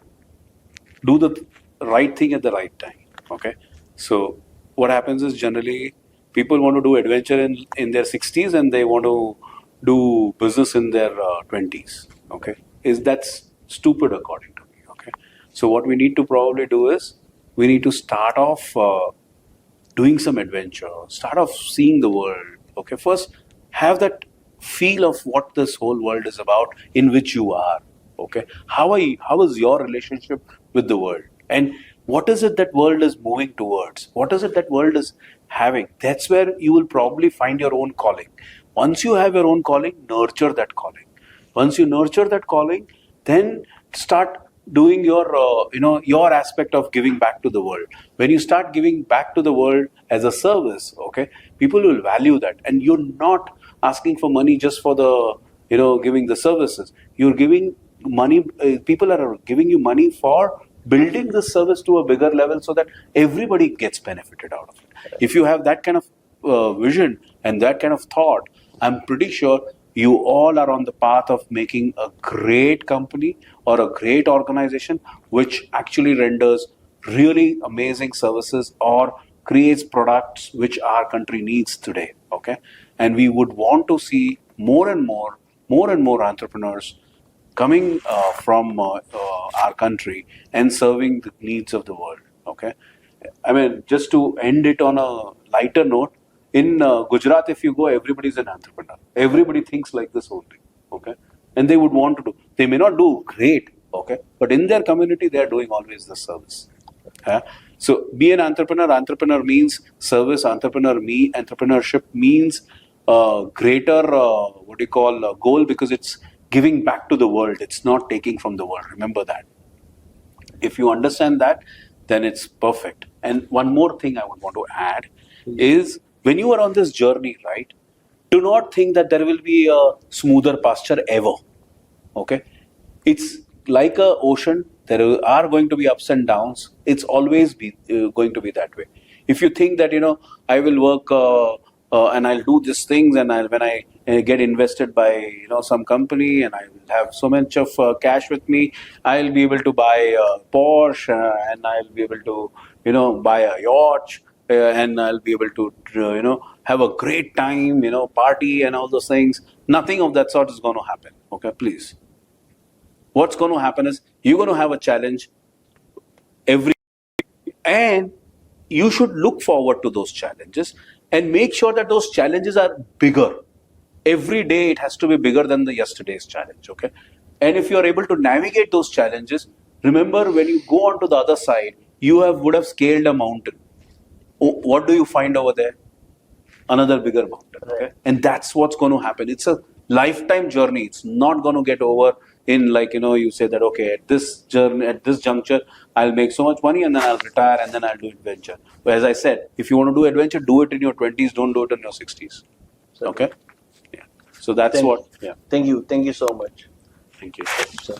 do the right thing at the right time. Okay. So what happens is generally people want to do adventure in their 60s and they want to do business in their 20s. Okay. That's stupid according to me. Okay. So what we need to probably do is we need to start off doing some adventure, start off seeing the world. Okay. First have that feel of what this whole world is about in which you are. Okay. How is your relationship with the world? And what is it that world is moving towards? What is it that world is having? That's where you will probably find your own calling. Once you have your own calling, nurture that calling. Once you nurture that calling, then start doing your aspect of giving back to the world. When you start giving back to the world as a service, okay, people will value that. And you're not asking for money just for the giving the services. You're giving money, people are giving you money for building the service to a bigger level so that everybody gets benefited out of it. If you have that kind of vision and that kind of thought, I'm pretty sure you all are on the path of making a great company or a great organization which actually renders really amazing services or creates products which our country needs today. Okay, and we would want to see more and more entrepreneurs coming from our country and serving the needs of the world. Okay, I mean, just to end it on a lighter note, in Gujarat, if you go, everybody's an entrepreneur. Everybody thinks like this only. Okay, and they would want to do. They may not do great. Okay, but in their community, they are doing always the service. So be an entrepreneur. Entrepreneur means service. Entrepreneurship means greater goal, because it's giving back to the world. It's not taking from the world. Remember that. If you understand that, then it's perfect. And one more thing I would want to add is when you are on this journey, right, do not think that there will be a smoother pasture ever. Okay, it's like a ocean. There are going to be ups and downs. It's always going to be that way. If you think that I will work and I'll do these things, and when I get invested by some company, and I will have so much of cash with me, I'll be able to buy a Porsche, and I'll be able to buy a yacht, and I'll be able to have a great time, party and all those things. Nothing of that sort is going to happen. Okay, please. What's going to happen is you're going to have a challenge every And you should look forward to those challenges and make sure that those challenges are bigger. Every day it has to be bigger than the yesterday's challenge, okay? And if you are able to navigate those challenges, remember when you go on to the other side, you would have scaled a mountain. What do you find over there? Another bigger mountain, okay? Right. And that's what's going to happen. It's a lifetime journey. It's not going to get over in, like, you say that, okay, at this journey, at this juncture, I'll make so much money and then I'll retire and then I'll do adventure. But as I said, if you want to do adventure, do it in your 20s, don't do it in your 60s. Okay? Yeah. So that's Thank what, you. yeah. Thank you so much. Thank you. So.